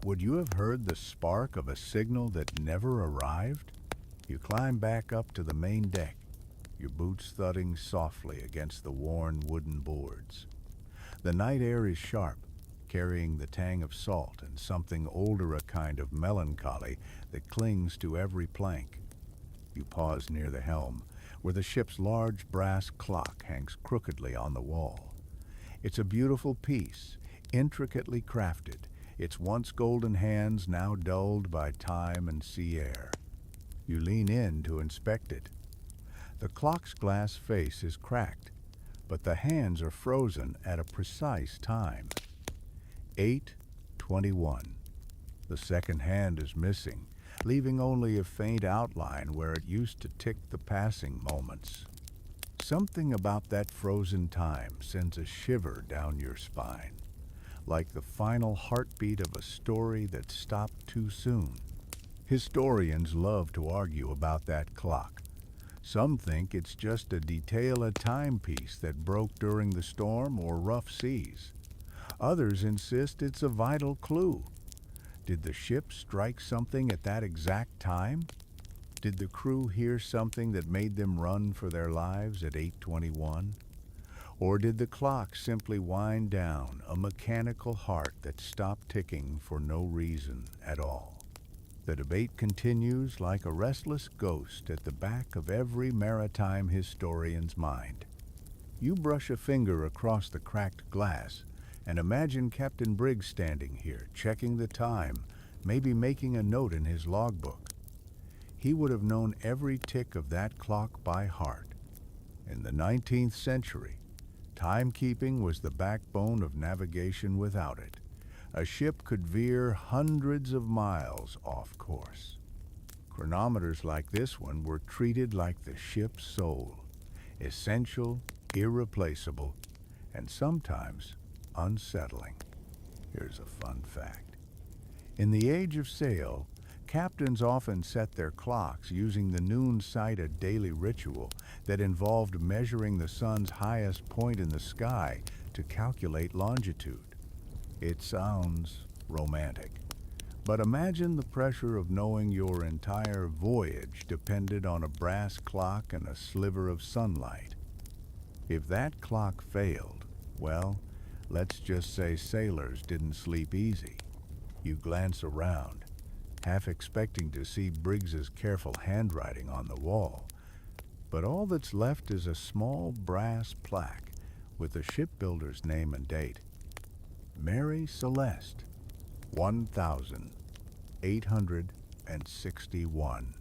would you have heard the spark of a signal that never arrived? You climb back up to the main deck, your boots thudding softly against the worn wooden boards. The night air is sharp, carrying the tang of salt and something older, a kind of melancholy that clings to every plank. You pause near the helm, where the ship's large brass clock hangs crookedly on the wall. It's a beautiful piece, intricately crafted, its once golden hands now dulled by time and sea air. You lean in to inspect it. The clock's glass face is cracked, but the hands are frozen at a precise time. 8:21. The second hand is missing, leaving only a faint outline where it used to tick the passing moments. Something about that frozen time sends a shiver down your spine, like the final heartbeat of a story that stopped too soon. Historians love to argue about that clock. Some think it's just a detail, a timepiece that broke during the storm or rough seas. Others insist it's a vital clue. Did the ship strike something at that exact time? Did the crew hear something that made them run for their lives at 8:21? Or did the clock simply wind down, a mechanical heart that stopped ticking for no reason at all? The debate continues like a restless ghost at the back of every maritime historian's mind. You brush a finger across the cracked glass and imagine Captain Briggs standing here, checking the time, maybe making a note in his logbook. He would have known every tick of that clock by heart. In the 19th century, timekeeping was the backbone of navigation. Without it, a ship could veer hundreds of miles off course. Chronometers like this one were treated like the ship's soul, essential, irreplaceable, and sometimes unsettling. Here's a fun fact. In the age of sail, captains often set their clocks using the noon sight, a daily ritual that involved measuring the sun's highest point in the sky to calculate longitude. It sounds romantic, but imagine the pressure of knowing your entire voyage depended on a brass clock and a sliver of sunlight. If that clock failed, well, let's just say sailors didn't sleep easy. You glance around, half expecting to see Briggs's careful handwriting on the wall, but all that's left is a small brass plaque with the shipbuilder's name and date. Mary Celeste, 1861.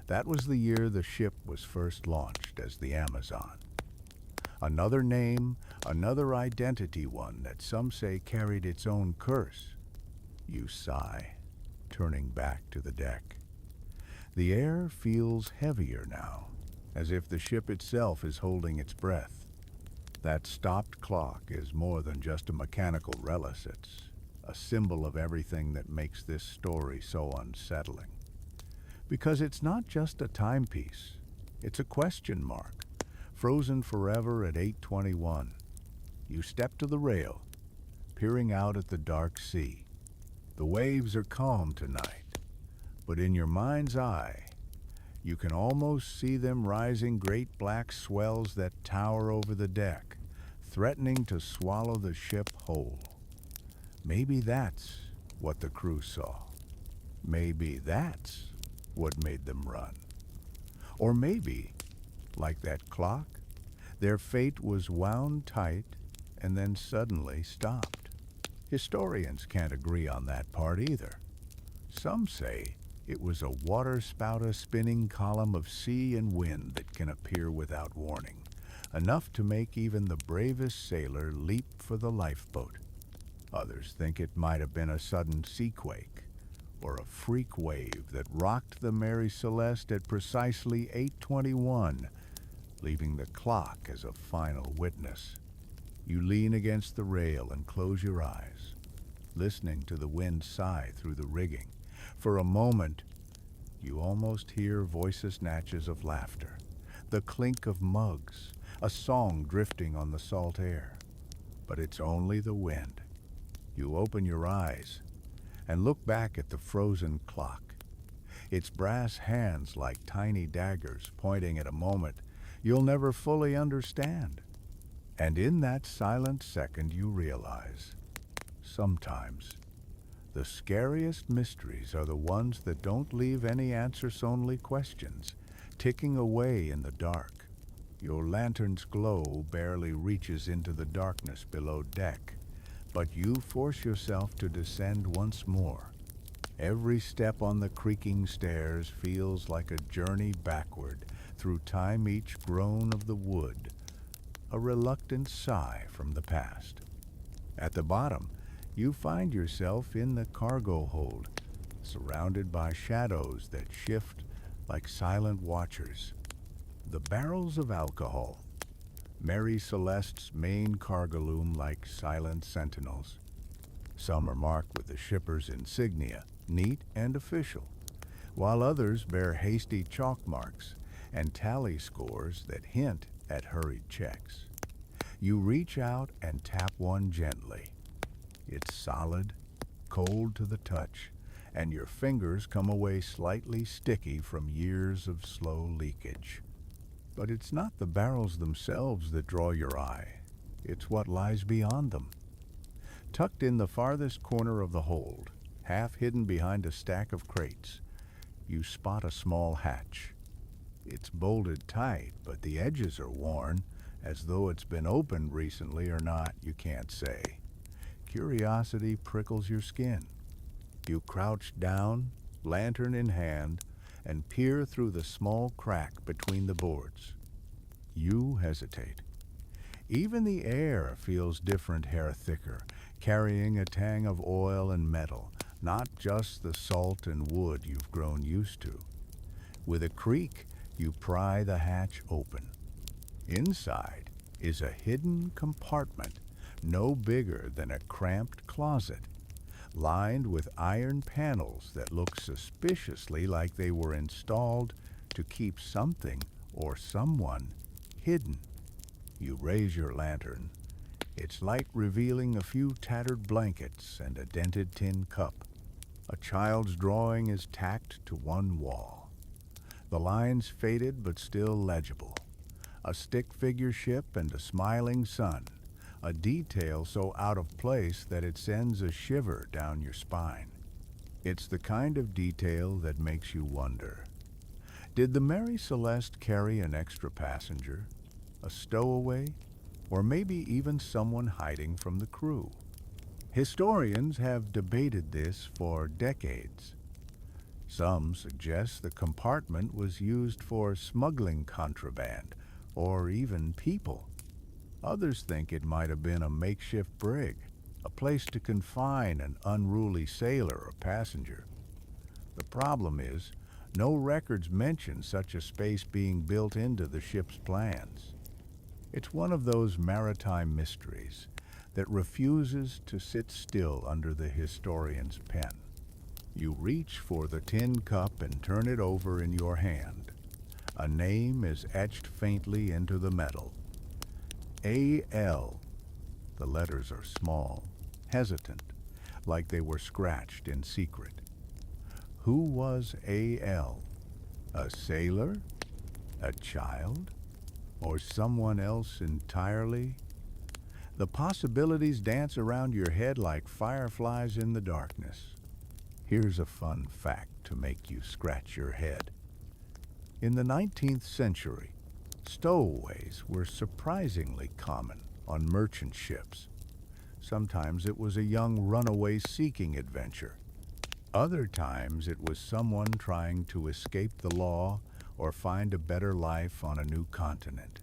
That was the year the ship was first launched as the Amazon. Another name, another identity, one that some say carried its own curse. You sigh, turning back to the deck. The air feels heavier now, as if the ship itself is holding its breath. That stopped clock is more than just a mechanical relic. It's a symbol of everything that makes this story so unsettling. Because it's not just a timepiece, it's a question mark, frozen forever at 8:21. You step to the rail, peering out at the dark sea. The waves are calm tonight, but in your mind's eye, you can almost see them rising, great black swells that tower over the deck, threatening to swallow the ship whole. Maybe that's what the crew saw. Maybe that's what made them run. Or maybe, like that clock, their fate was wound tight and then suddenly stopped. Historians can't agree on that part either. Some say it was a waterspout, a spinning column of sea and wind that can appear without warning, enough to make even the bravest sailor leap for the lifeboat. Others think it might have been a sudden seaquake or a freak wave that rocked the Mary Celeste at precisely 8:21, leaving the clock as a final witness. You lean against the rail and close your eyes, listening to the wind sigh through the rigging. For a moment, you almost hear voices snatches of laughter, the clink of mugs, a song drifting on the salt air. But it's only the wind. You open your eyes and look back at the frozen clock. Its brass hands like tiny daggers pointing at a moment you'll never fully understand. And in that silent second you realize, sometimes, the scariest mysteries are the ones that don't leave any answers-only questions, ticking away in the dark. Your lantern's glow barely reaches into the darkness below deck, but you force yourself to descend once more. Every step on the creaking stairs feels like a journey backward through time, each groan of the wood, a reluctant sigh from the past. At the bottom, you find yourself in the cargo hold, surrounded by shadows that shift like silent watchers. The barrels of alcohol, Mary Celeste's main cargo loom like silent sentinels. Some are marked with the shipper's insignia, neat and official, while others bear hasty chalk marks and tally scores that hint at hurried checks. You reach out and tap one gently. It's solid, cold to the touch, and your fingers come away slightly sticky from years of slow leakage. But it's not the barrels themselves that draw your eye. It's what lies beyond them. Tucked in the farthest corner of the hold, half hidden behind a stack of crates, you spot a small hatch. It's bolted tight, but the edges are worn, as though it's been opened recently or not, you can't say. Curiosity prickles your skin. You crouch down, lantern in hand, and peer through the small crack between the boards. You hesitate. Even the air feels different, hair thicker, carrying a tang of oil and metal, not just the salt and wood you've grown used to. With a creak, you pry the hatch open. Inside is a hidden compartment, no bigger than a cramped closet, lined with iron panels that look suspiciously like they were installed to keep something or someone hidden. You raise your lantern, its light revealing a few tattered blankets and a dented tin cup. A child's drawing is tacked to one wall. The lines faded but still legible. A stick figure ship and a smiling sun, a detail so out of place that it sends a shiver down your spine. It's the kind of detail that makes you wonder. Did the Mary Celeste carry an extra passenger, a stowaway, or maybe even someone hiding from the crew? Historians have debated this for decades. Some suggest the compartment was used for smuggling contraband, or even people. Others think it might have been a makeshift brig, a place to confine an unruly sailor or passenger. The problem is, no records mention such a space being built into the ship's plans. It's one of those maritime mysteries that refuses to sit still under the historian's pen. You reach for the tin cup and turn it over in your hand. A name is etched faintly into the metal. A.L. The letters are small, hesitant, like they were scratched in secret. Who was A.L.? A sailor? A child? Or someone else entirely? The possibilities dance around your head like fireflies in the darkness. Here's a fun fact to make you scratch your head. In the 19th century, stowaways were surprisingly common on merchant ships. Sometimes it was a young runaway seeking adventure. Other times it was someone trying to escape the law or find a better life on a new continent.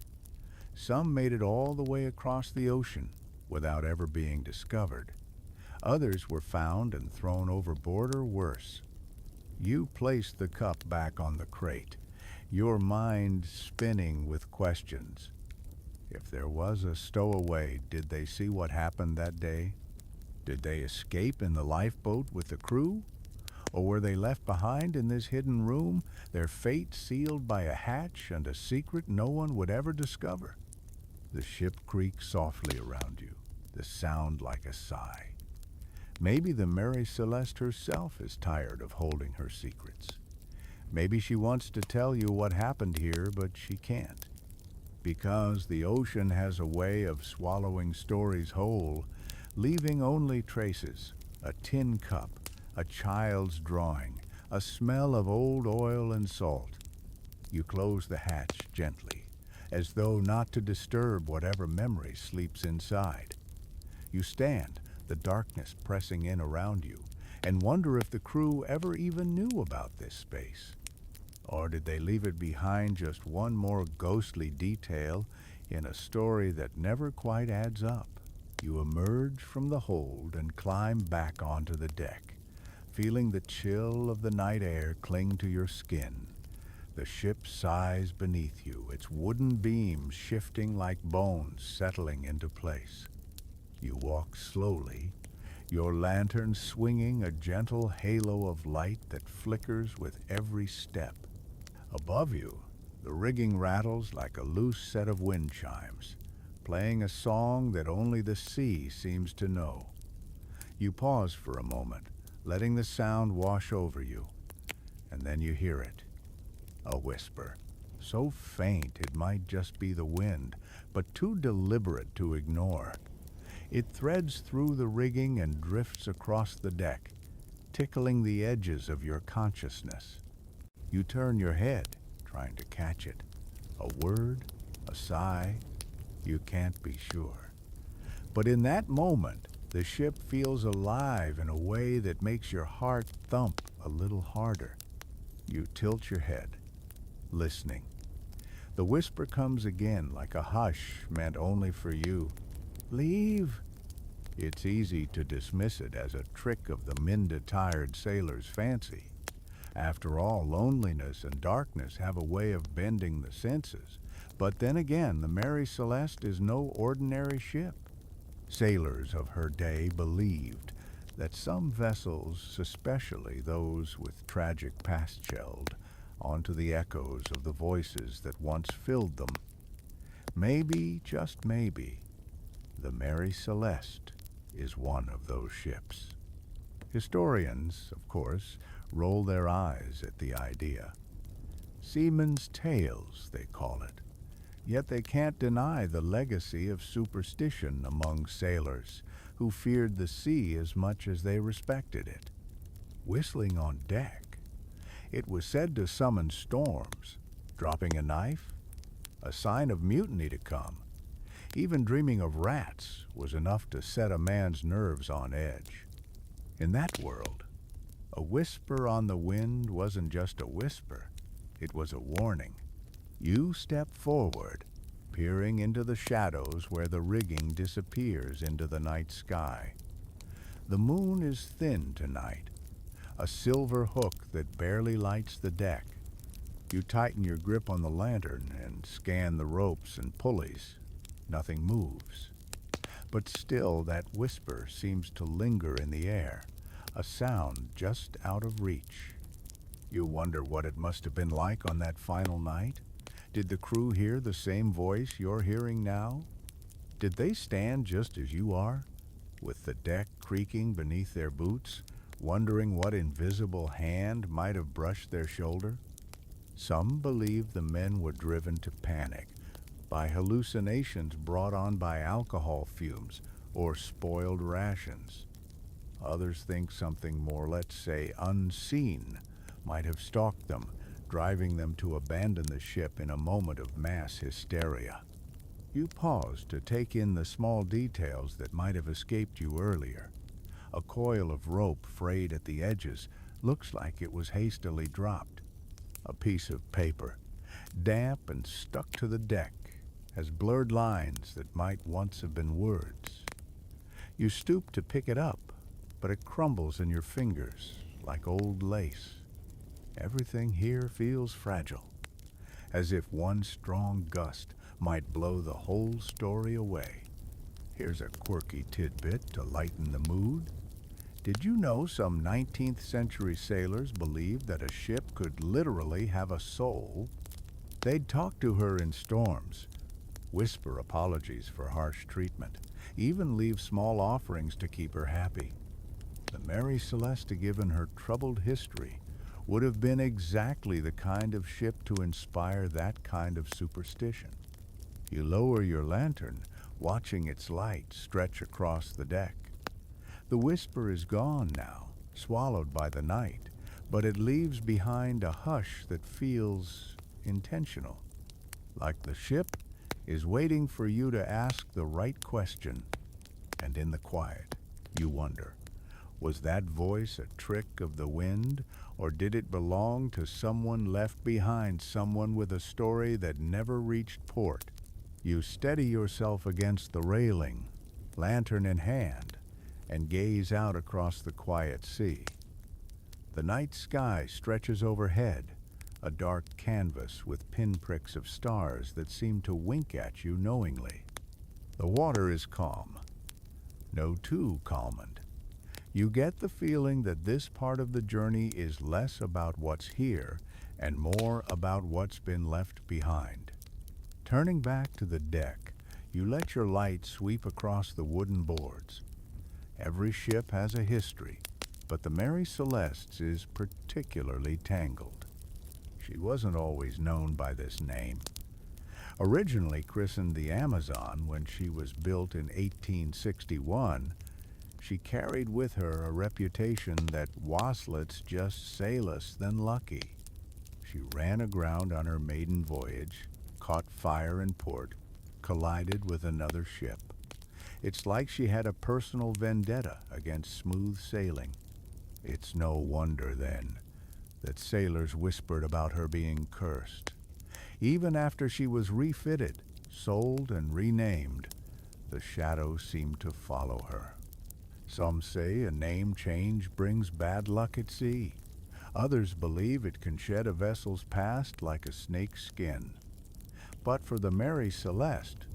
Some made it all the way across the ocean without ever being discovered. Others were found and thrown overboard or worse. You placed the cup back on the crate, your mind spinning with questions. If there was a stowaway, did they see what happened that day? Did they escape in the lifeboat with the crew? Or were they left behind in this hidden room, their fate sealed by a hatch and a secret no one would ever discover? The ship creaks softly around you, the sound like a sigh. Maybe the Mary Celeste herself is tired of holding her secrets. Maybe she wants to tell you what happened here, but she can't. Because the ocean has a way of swallowing stories whole, leaving only traces, a tin cup, a child's drawing, a smell of old oil and salt. You close the hatch gently, as though not to disturb whatever memory sleeps inside. You stand, the darkness pressing in around you, and wonder if the crew ever even knew about this space. Or did they leave it behind, just one more ghostly detail in a story that never quite adds up? You emerge from the hold and climb back onto the deck, feeling the chill of the night air cling to your skin. The ship sighs beneath you, its wooden beams shifting like bones settling into place. You walk slowly, your lantern swinging a gentle halo of light that flickers with every step. Above you, the rigging rattles like a loose set of wind chimes, playing a song that only the sea seems to know. You pause for a moment, letting the sound wash over you, and then you hear it. A whisper, so faint it might just be the wind, but too deliberate to ignore. It threads through the rigging and drifts across the deck, tickling the edges of your consciousness. You turn your head, trying to catch it. A word, a sigh, you can't be sure. But in that moment, the ship feels alive in a way that makes your heart thump a little harder. You tilt your head, listening. The whisper comes again like a hush meant only for you. Leave. It's easy to dismiss it as a trick of the Minda-tired sailor's fancy. After all, loneliness and darkness have a way of bending the senses. But then again, the Mary Celeste is no ordinary ship. Sailors of her day believed that some vessels, especially those with tragic past shelled onto the echoes of the voices that once filled them. Maybe, just maybe, the Mary Celeste is one of those ships. Historians, of course, roll their eyes at the idea. Seamen's tales, they call it. Yet they can't deny the legacy of superstition among sailors who feared the sea as much as they respected it. Whistling on deck, it was said to summon storms. Dropping a knife, a sign of mutiny to come. Even dreaming of rats was enough to set a man's nerves on edge. In that world, a whisper on the wind wasn't just a whisper, it was a warning. You step forward, peering into the shadows where the rigging disappears into the night sky. The moon is thin tonight, a silver hook that barely lights the deck. You tighten your grip on the lantern and scan the ropes and pulleys. Nothing moves. But still, that whisper seems to linger in the air, a sound just out of reach. You wonder what it must have been like on that final night. Did the crew hear the same voice you're hearing now? Did they stand just as you are, with the deck creaking beneath their boots, wondering what invisible hand might have brushed their shoulder? Some believe the men were driven to panic by hallucinations brought on by alcohol fumes or spoiled rations. Others think something more, let's say, unseen might have stalked them, driving them to abandon the ship in a moment of mass hysteria. You pause to take in the small details that might have escaped you earlier. A coil of rope frayed at the edges looks like it was hastily dropped. A piece of paper, damp and stuck to the deck, has blurred lines that might once have been words. You stoop to pick it up, but it crumbles in your fingers like old lace. Everything here feels fragile, as if one strong gust might blow the whole story away. Here's a quirky tidbit to lighten the mood. Did you know some 19th century sailors believed that a ship could literally have a soul? They'd talk to her in storms, whisper apologies for harsh treatment, even leave small offerings to keep her happy. The Mary Celeste, given her troubled history, would have been exactly the kind of ship to inspire that kind of superstition. You lower your lantern, watching its light stretch across the deck. The whisper is gone now, swallowed by the night, but it leaves behind a hush that feels intentional, like the ship is waiting for you to ask the right question. And in the quiet, you wonder, was that voice a trick of the wind, or did it belong to someone left behind, someone with a story that never reached port? You steady yourself against the railing, lantern in hand, and gaze out across the quiet sea. The night sky stretches overhead, a dark canvas with pinpricks of stars that seem to wink at you knowingly. The water is calm, no too calmant. You get the feeling that this part of the journey is less about what's here and more about what's been left behind. Turning back to the deck, you let your light sweep across the wooden boards. Every ship has a history, but the Mary Celeste's is particularly tangled. She wasn't always known by this name. Originally christened the Amazon when she was built in 1861, she carried with her a reputation that waslets just say less than lucky. She ran aground on her maiden voyage, caught fire in port, collided with another ship. It's like she had a personal vendetta against smooth sailing. It's no wonder, then, that sailors whispered about her being cursed. Even after she was refitted, sold, and renamed, the shadow seemed to follow her. Some say a name change brings bad luck at sea. Others believe it can shed a vessel's past like a snake's skin. But for the Mary Celeste,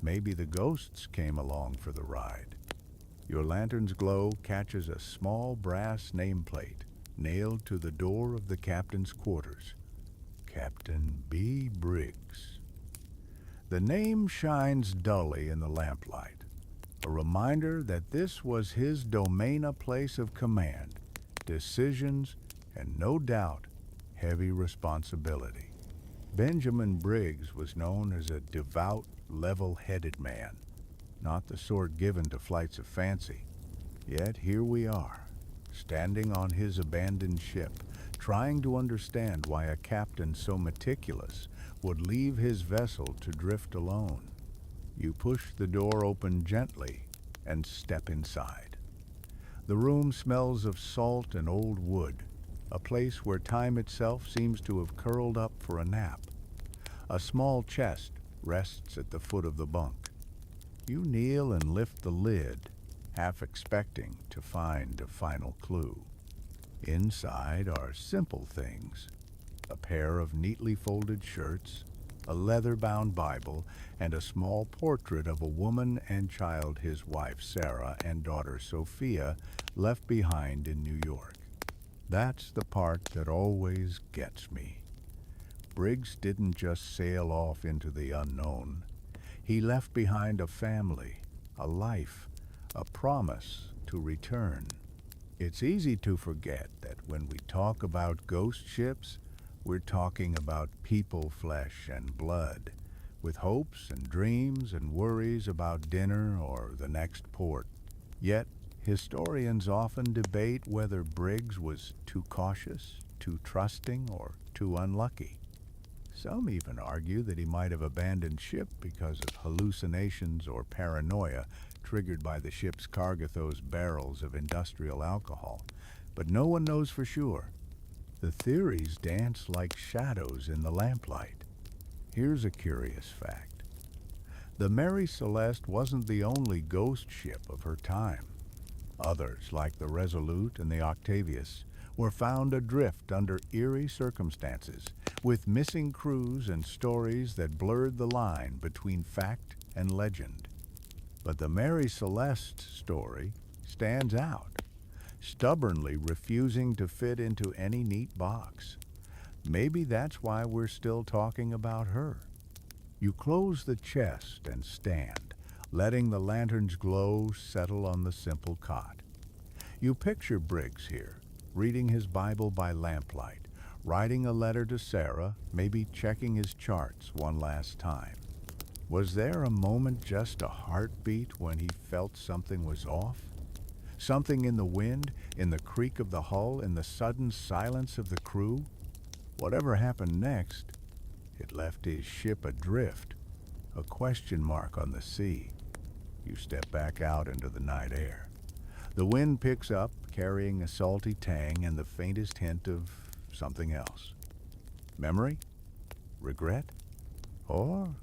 maybe the ghosts came along for the ride. Your lantern's glow catches a small brass nameplate nailed to the door of the captain's quarters. Captain B. Briggs. The name shines dully in the lamplight, a reminder that this was his domain, a place of command, decisions, and no doubt, heavy responsibility. Benjamin Briggs was known as a devout, level-headed man, not the sort given to flights of fancy. Yet here we are, standing on his abandoned ship, trying to understand why a captain so meticulous would leave his vessel to drift alone. You push the door open gently and step inside. The room smells of salt and old wood, a place where time itself seems to have curled up for a nap. A small chest rests at the foot of the bunk. You kneel and lift the lid, half expecting to find a final clue. Inside are simple things: a pair of neatly folded shirts, a leather-bound Bible, and a small portrait of a woman and child his wife Sarah and daughter Sophia left behind in New York. That's the part that always gets me. Briggs didn't just sail off into the unknown. He left behind a family, a life, a promise to return. It's easy to forget that when we talk about ghost ships, we're talking about people, flesh, and blood, with hopes and dreams and worries about dinner or the next port. Yet, historians often debate whether Briggs was too cautious, too trusting, or too unlucky. Some even argue that he might have abandoned ship because of hallucinations or paranoia triggered by the ship's cargo's barrels of industrial alcohol, but no one knows for sure. The theories dance like shadows in the lamplight. Here's a curious fact. The Mary Celeste wasn't the only ghost ship of her time. Others, like the Resolute and the Octavius, were found adrift under eerie circumstances, with missing crews and stories that blurred the line between fact and legend. But the Mary Celeste story stands out. stubbornly refusing to fit into any neat box. Maybe that's why we're still talking about her. You close the chest and stand, letting the lantern's glow settle on the simple cot. You picture Briggs here, reading his Bible by lamplight, writing a letter to Sarah, maybe checking his charts one last time. Was there a moment, just a heartbeat, when he felt something was off? Something in the wind, in the creak of the hull, in the sudden silence of the crew? Whatever happened next, it left his ship adrift, a question mark on the sea. You step back out into the night air. The wind picks up, carrying a salty tang and the faintest hint of something else. Memory? Regret? Or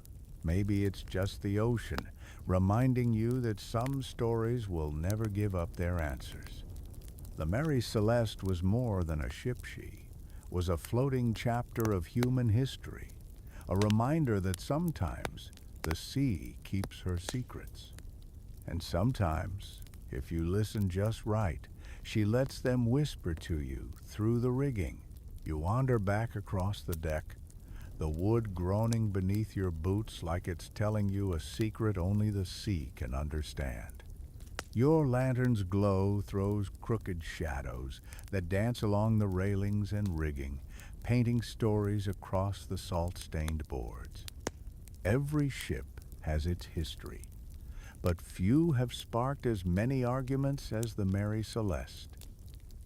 maybe it's just the ocean, reminding you that some stories will never give up their answers. The Mary Celeste was more than a ship, she was a floating chapter of human history, a reminder that sometimes the sea keeps her secrets. And sometimes, if you listen just right, she lets them whisper to you through the rigging. You wander back across the deck, the wood groaning beneath your boots like it's telling you a secret only the sea can understand. Your lantern's glow throws crooked shadows that dance along the railings and rigging, painting stories across the salt-stained boards. Every ship has its history, but few have sparked as many arguments as the Mary Celeste.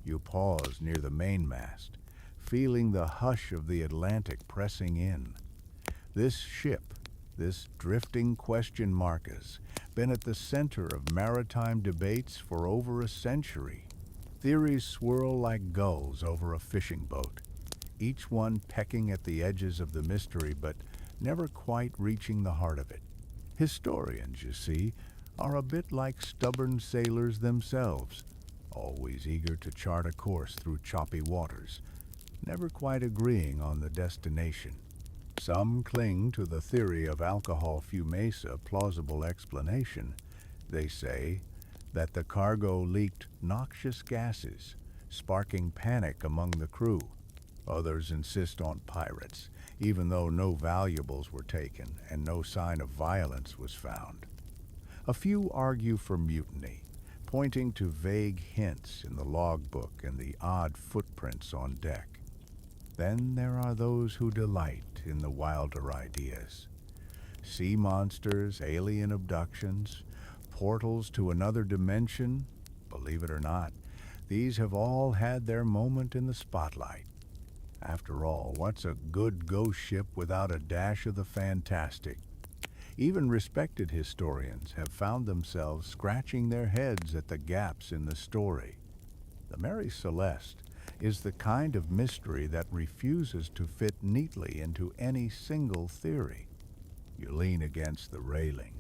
You pause near the mainmast, feeling the hush of the Atlantic pressing in. This ship, this drifting question mark, has been at the center of maritime debates for over a century. Theories swirl like gulls over a fishing boat, each one pecking at the edges of the mystery but never quite reaching the heart of it. Historians, you see, are a bit like stubborn sailors themselves, always eager to chart a course through choppy waters, never quite agreeing on the destination. Some cling to the theory of alcohol fumes, a plausible explanation. They say that the cargo leaked noxious gases, sparking panic among the crew. Others insist on pirates, even though no valuables were taken and no sign of violence was found. A few argue for mutiny, pointing to vague hints in the logbook and the odd footprints on deck. Then there are those who delight in the wilder ideas. Sea monsters, alien abductions, portals to another dimension. Believe it or not, these have all had their moment in the spotlight. After all, what's a good ghost ship without a dash of the fantastic? Even respected historians have found themselves scratching their heads at the gaps in the story. The Mary Celeste is the kind of mystery that refuses to fit neatly into any single theory. You lean against the railing,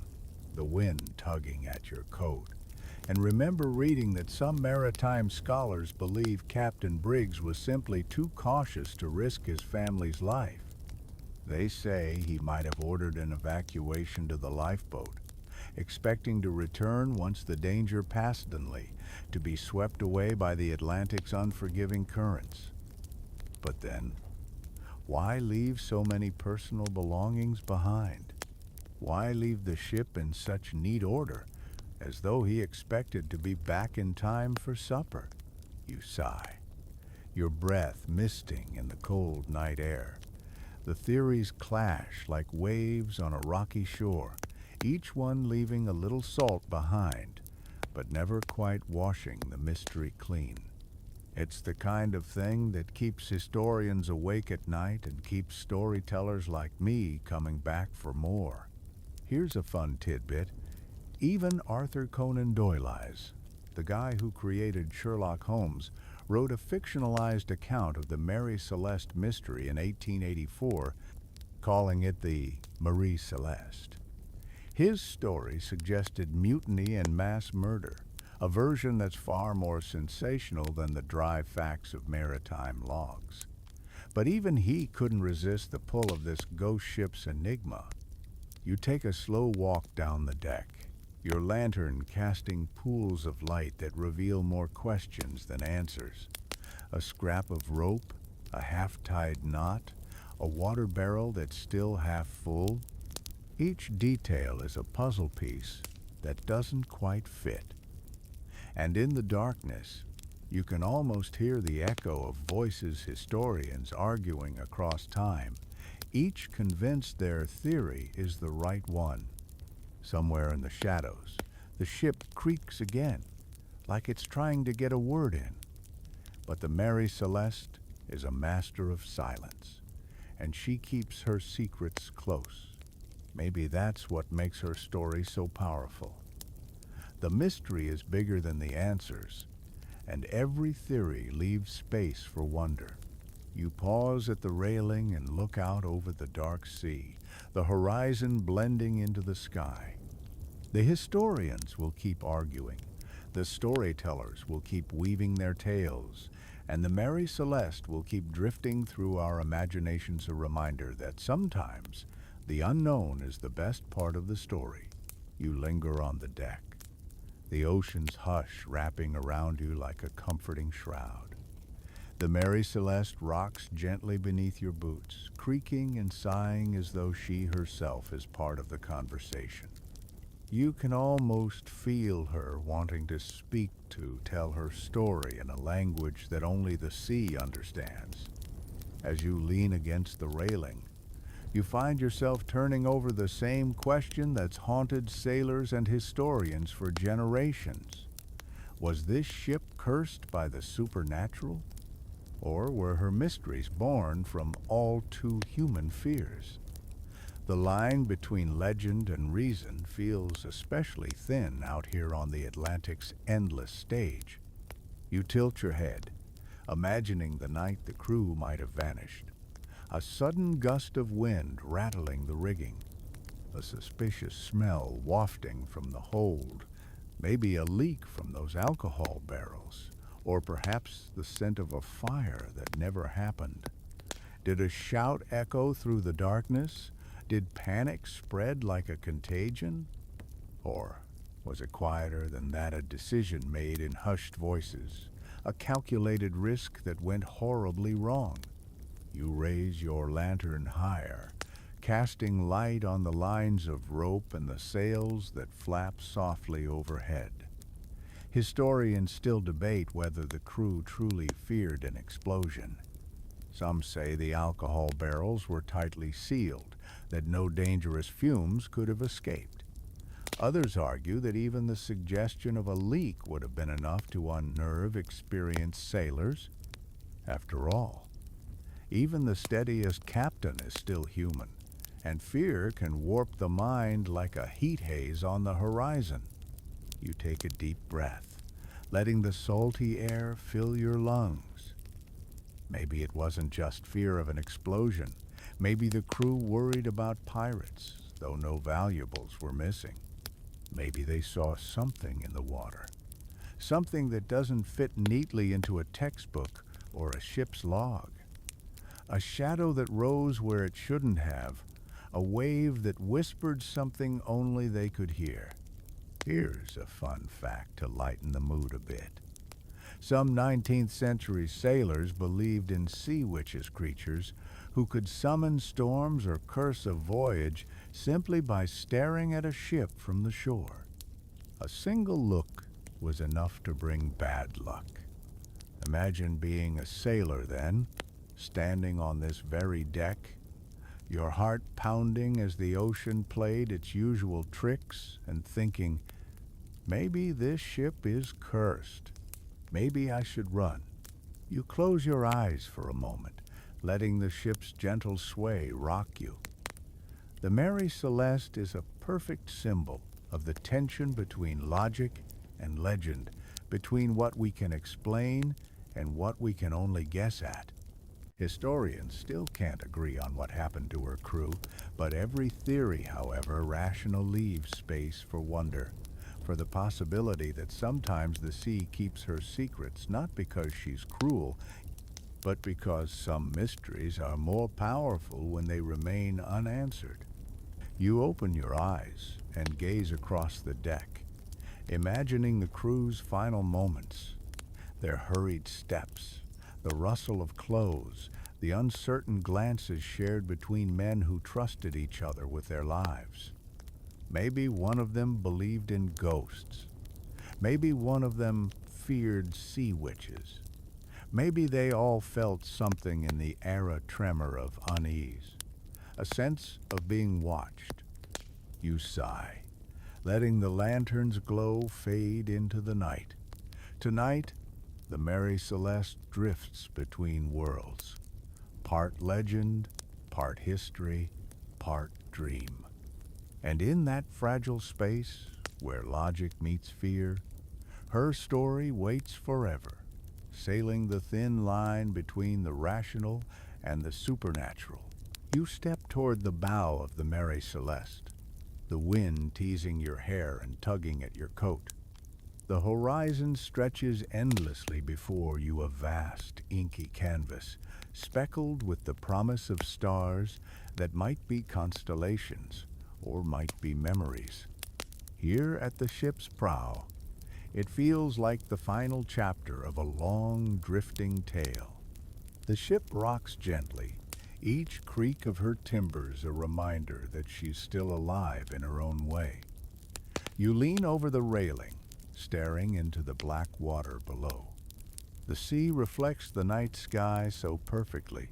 the wind tugging at your coat, and remember reading that some maritime scholars believe Captain Briggs was simply too cautious to risk his family's life. They say he might have ordered an evacuation to the lifeboat, expecting to return once the danger passed, only to be swept away by the Atlantic's unforgiving currents. But then, why leave so many personal belongings behind? Why leave the ship in such neat order, as though he expected to be back in time for supper? You sigh, your breath misting in the cold night air. The theories clash like waves on a rocky shore, each one leaving a little salt behind, but never quite washing the mystery clean. It's the kind of thing that keeps historians awake at night and keeps storytellers like me coming back for more. Here's a fun tidbit. Even Arthur Conan Doyle, the guy who created Sherlock Holmes, wrote a fictionalized account of the Mary Celeste mystery in 1884, calling it the Mary Celeste. His story suggested mutiny and mass murder, a version that's far more sensational than the dry facts of maritime logs. But even he couldn't resist the pull of this ghost ship's enigma. You take a slow walk down the deck, your lantern casting pools of light that reveal more questions than answers. A scrap of rope, a half-tied knot, a water barrel that's still half full. Each detail is a puzzle piece that doesn't quite fit. And in the darkness, you can almost hear the echo of voices historians arguing across time, each convinced their theory is the right one. Somewhere in the shadows, the ship creaks again, like it's trying to get a word in. But the Mary Celeste is a master of silence, and she keeps her secrets close. Maybe that's what makes her story so powerful. The mystery is bigger than the answers, and every theory leaves space for wonder. You pause at the railing and look out over the dark sea, the horizon blending into the sky. The historians will keep arguing, the storytellers will keep weaving their tales, and the Mary Celeste will keep drifting through our imaginations, a reminder that sometimes the unknown is the best part of the story. You linger on the deck, the ocean's hush wrapping around you like a comforting shroud. The Mary Celeste rocks gently beneath your boots, creaking and sighing as though she herself is part of the conversation. You can almost feel her wanting to speak to, tell her story in a language that only the sea understands. As you lean against the railing, you find yourself turning over the same question that's haunted sailors and historians for generations. Was this ship cursed by the supernatural? Or were her mysteries born from all too human fears? The line between legend and reason feels especially thin out here on the Atlantic's endless stage. You tilt your head, imagining the night the crew might have vanished. A sudden gust of wind rattling the rigging, a suspicious smell wafting from the hold, maybe a leak from those alcohol barrels, or perhaps the scent of a fire that never happened. Did a shout echo through the darkness? Did panic spread like a contagion? Or was it quieter than that, a decision made in hushed voices, a calculated risk that went horribly wrong? You raise your lantern higher, casting light on the lines of rope and the sails that flap softly overhead. Historians still debate whether the crew truly feared an explosion. Some say the alcohol barrels were tightly sealed, that no dangerous fumes could have escaped. Others argue that even the suggestion of a leak would have been enough to unnerve experienced sailors. After all, even the steadiest captain is still human, and fear can warp the mind like a heat haze on the horizon. You take a deep breath, letting the salty air fill your lungs. Maybe it wasn't just fear of an explosion. Maybe the crew worried about pirates, though no valuables were missing. Maybe they saw something in the water, something that doesn't fit neatly into a textbook or a ship's log. A shadow that rose where it shouldn't have, a wave that whispered something only they could hear. Here's a fun fact to lighten the mood a bit. Some 19th century sailors believed in sea witches, creatures who could summon storms or curse a voyage simply by staring at a ship from the shore. A single look was enough to bring bad luck. Imagine being a sailor then, standing on this very deck, your heart pounding as the ocean played its usual tricks, and thinking, maybe this ship is cursed. Maybe I should run. You close your eyes for a moment, letting the ship's gentle sway rock you. The Mary Celeste is a perfect symbol of the tension between logic and legend, between what we can explain and what we can only guess at. Historians still can't agree on what happened to her crew, but every theory, however rational, leaves space for wonder, for the possibility that sometimes the sea keeps her secrets not because she's cruel, but because some mysteries are more powerful when they remain unanswered. You open your eyes and gaze across the deck, imagining the crew's final moments, their hurried steps, the rustle of clothes, the uncertain glances shared between men who trusted each other with their lives. Maybe one of them believed in ghosts. Maybe one of them feared sea witches. Maybe they all felt something in the air, tremor of unease, a sense of being watched. You sigh, letting the lantern's glow fade into the night. Tonight, the Mary Celeste drifts between worlds, part legend, part history, part dream. And in that fragile space, where logic meets fear, her story waits forever, sailing the thin line between the rational and the supernatural. You step toward the bow of the Mary Celeste, the wind teasing your hair and tugging at your coat. The horizon stretches endlessly before you, a vast, inky canvas, speckled with the promise of stars that might be constellations or might be memories. Here at the ship's prow, it feels like the final chapter of a long, drifting tale. The ship rocks gently, each creak of her timbers a reminder that she's still alive in her own way. You lean over the railing, staring into the black water below. The sea reflects the night sky so perfectly.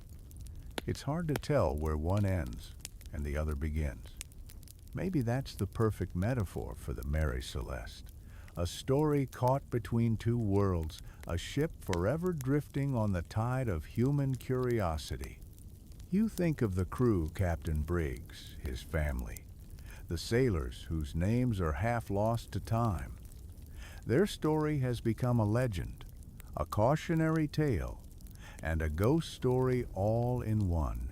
It's hard to tell where one ends and the other begins. Maybe that's the perfect metaphor for the Mary Celeste. A story caught between two worlds, a ship forever drifting on the tide of human curiosity. You think of the crew, Captain Briggs, his family, the sailors whose names are half lost to time. Their story has become a legend, a cautionary tale, and a ghost story all in one.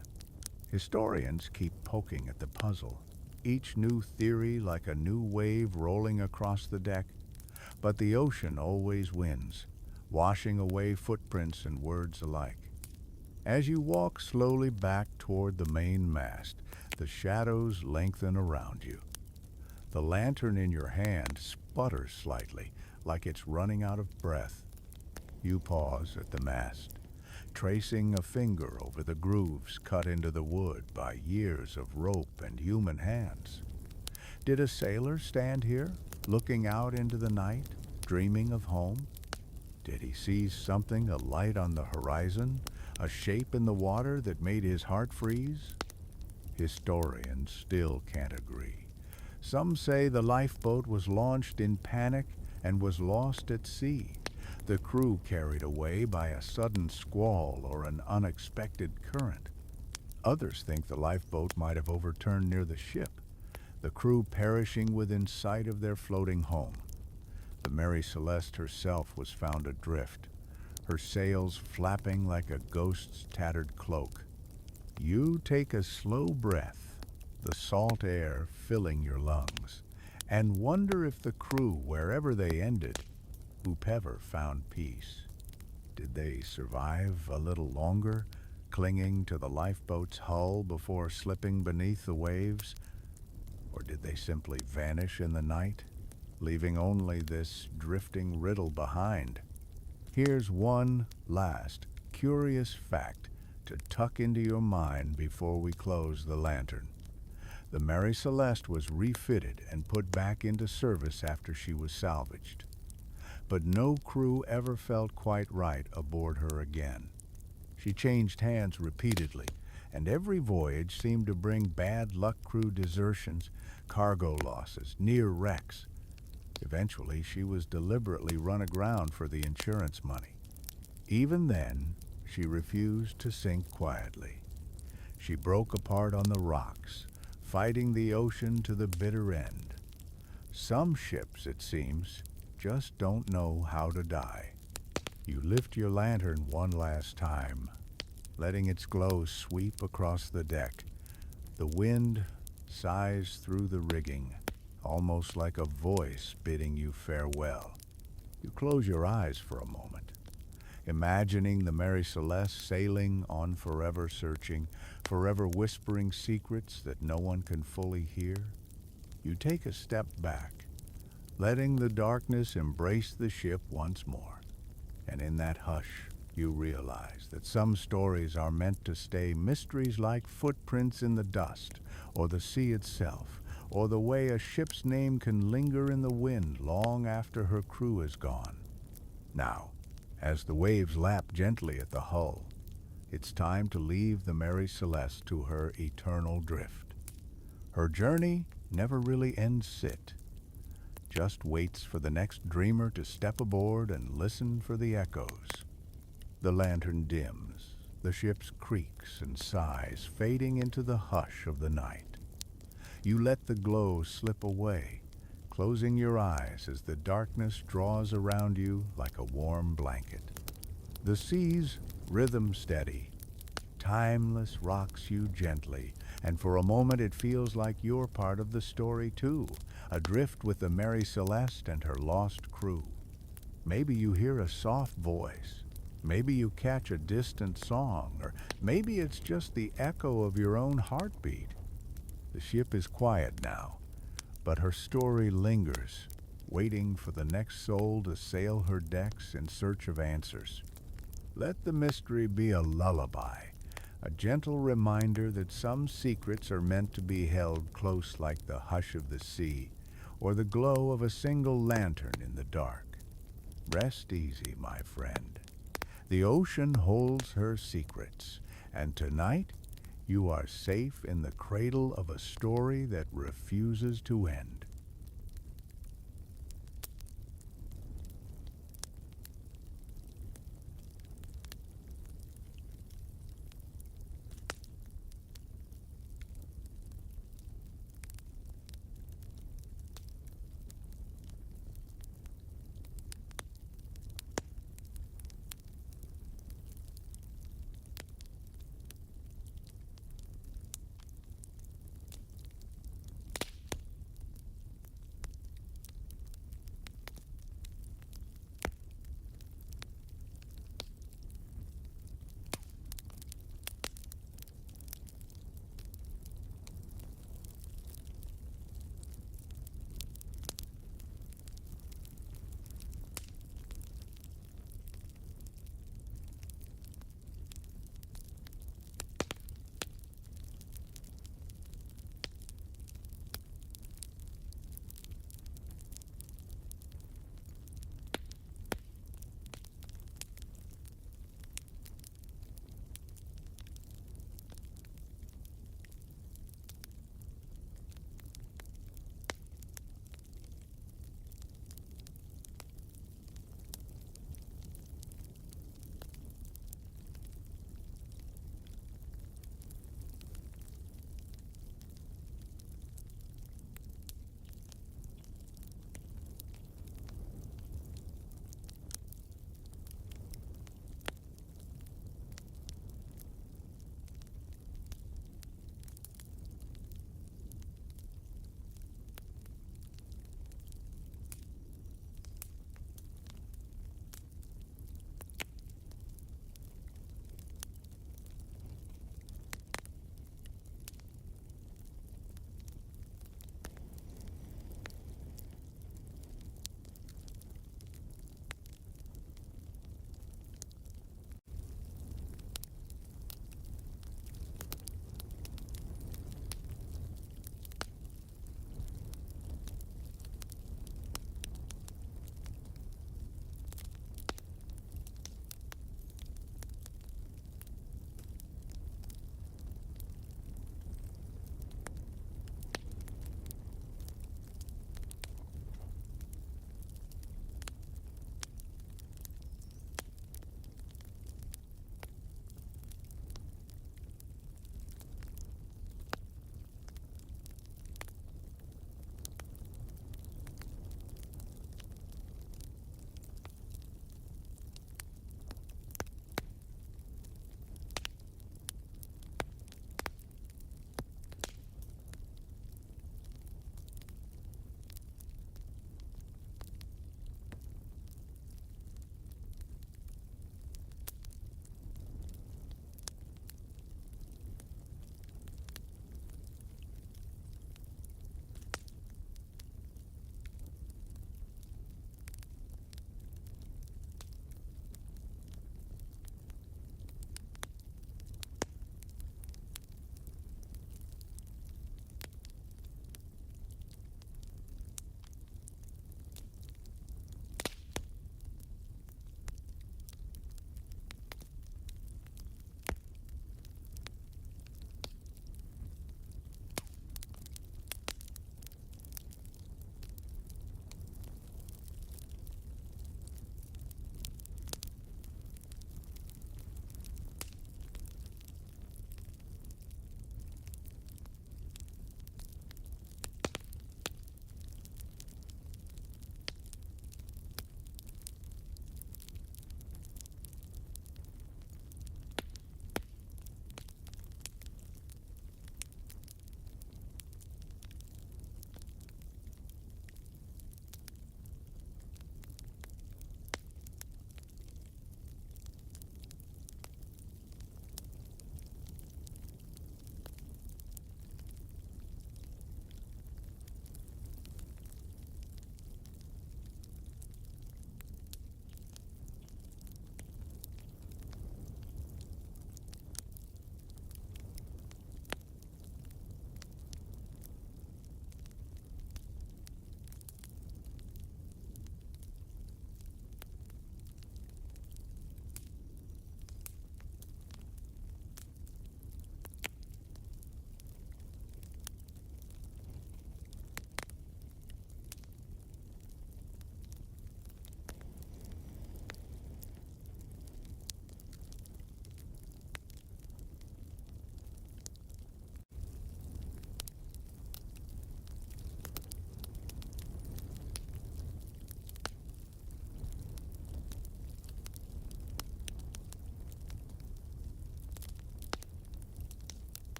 Historians keep poking at the puzzle, each new theory like a new wave rolling across the deck, but the ocean always wins, washing away footprints and words alike. As you walk slowly back toward the main mast, the shadows lengthen around you. The lantern in your hand sputters slightly, like it's running out of breath. You pause at the mast, tracing a finger over the grooves cut into the wood by years of rope and human hands. Did a sailor stand here, looking out into the night, dreaming of home? Did he see something alight on the horizon, a shape in the water that made his heart freeze? Historians still can't agree. Some say the lifeboat was launched in panic and was lost at sea, the crew carried away by a sudden squall or an unexpected current. Others think the lifeboat might have overturned near the ship, the crew perishing within sight of their floating home. The Mary Celeste herself was found adrift, her sails flapping like a ghost's tattered cloak. You take a slow breath, the salt air filling your lungs, and wonder if the crew, wherever they ended, whoever found peace. Did they survive a little longer, clinging to the lifeboat's hull before slipping beneath the waves? Or did they simply vanish in the night, leaving only this drifting riddle behind? Here's one last curious fact to tuck into your mind before we close the lantern. The Mary Celeste was refitted and put back into service after she was salvaged. But no crew ever felt quite right aboard her again. She changed hands repeatedly, and every voyage seemed to bring bad luck, crew desertions, cargo losses, near wrecks. Eventually, she was deliberately run aground for the insurance money. Even then, she refused to sink quietly. She broke apart on the rocks, fighting the ocean to the bitter end. Some ships, it seems, just don't know how to die. You lift your lantern one last time, letting its glow sweep across the deck. The wind sighs through the rigging, almost like a voice bidding you farewell. You close your eyes for a moment, imagining the Mary Celeste sailing on forever searching, forever whispering secrets that no one can fully hear. You take a step back, letting the darkness embrace the ship once more. And in that hush, you realize that some stories are meant to stay mysteries like footprints in the dust, or the sea itself, or the way a ship's name can linger in the wind long after her crew is gone. Now, as the waves lap gently at the hull, it's time to leave the Mary Celeste to her eternal drift. Her journey never really ends sit, just waits for the next dreamer to step aboard and listen for the echoes. The lantern dims, the ship creaks and sighs, fading into the hush of the night. You let the glow slip away, closing your eyes as the darkness draws around you like a warm blanket. The sea's rhythm steady, timeless, rocks you gently, and for a moment it feels like you're part of the story too, adrift with the Mary Celeste and her lost crew. Maybe you hear a soft voice, maybe you catch a distant song, or maybe it's just the echo of your own heartbeat. The ship is quiet now, but her story lingers, waiting for the next soul to sail her decks in search of answers. Let the mystery be a lullaby, a gentle reminder that some secrets are meant to be held close like the hush of the sea, or the glow of a single lantern in the dark. Rest easy, my friend. The ocean holds her secrets, and tonight you are safe in the cradle of a story that refuses to end.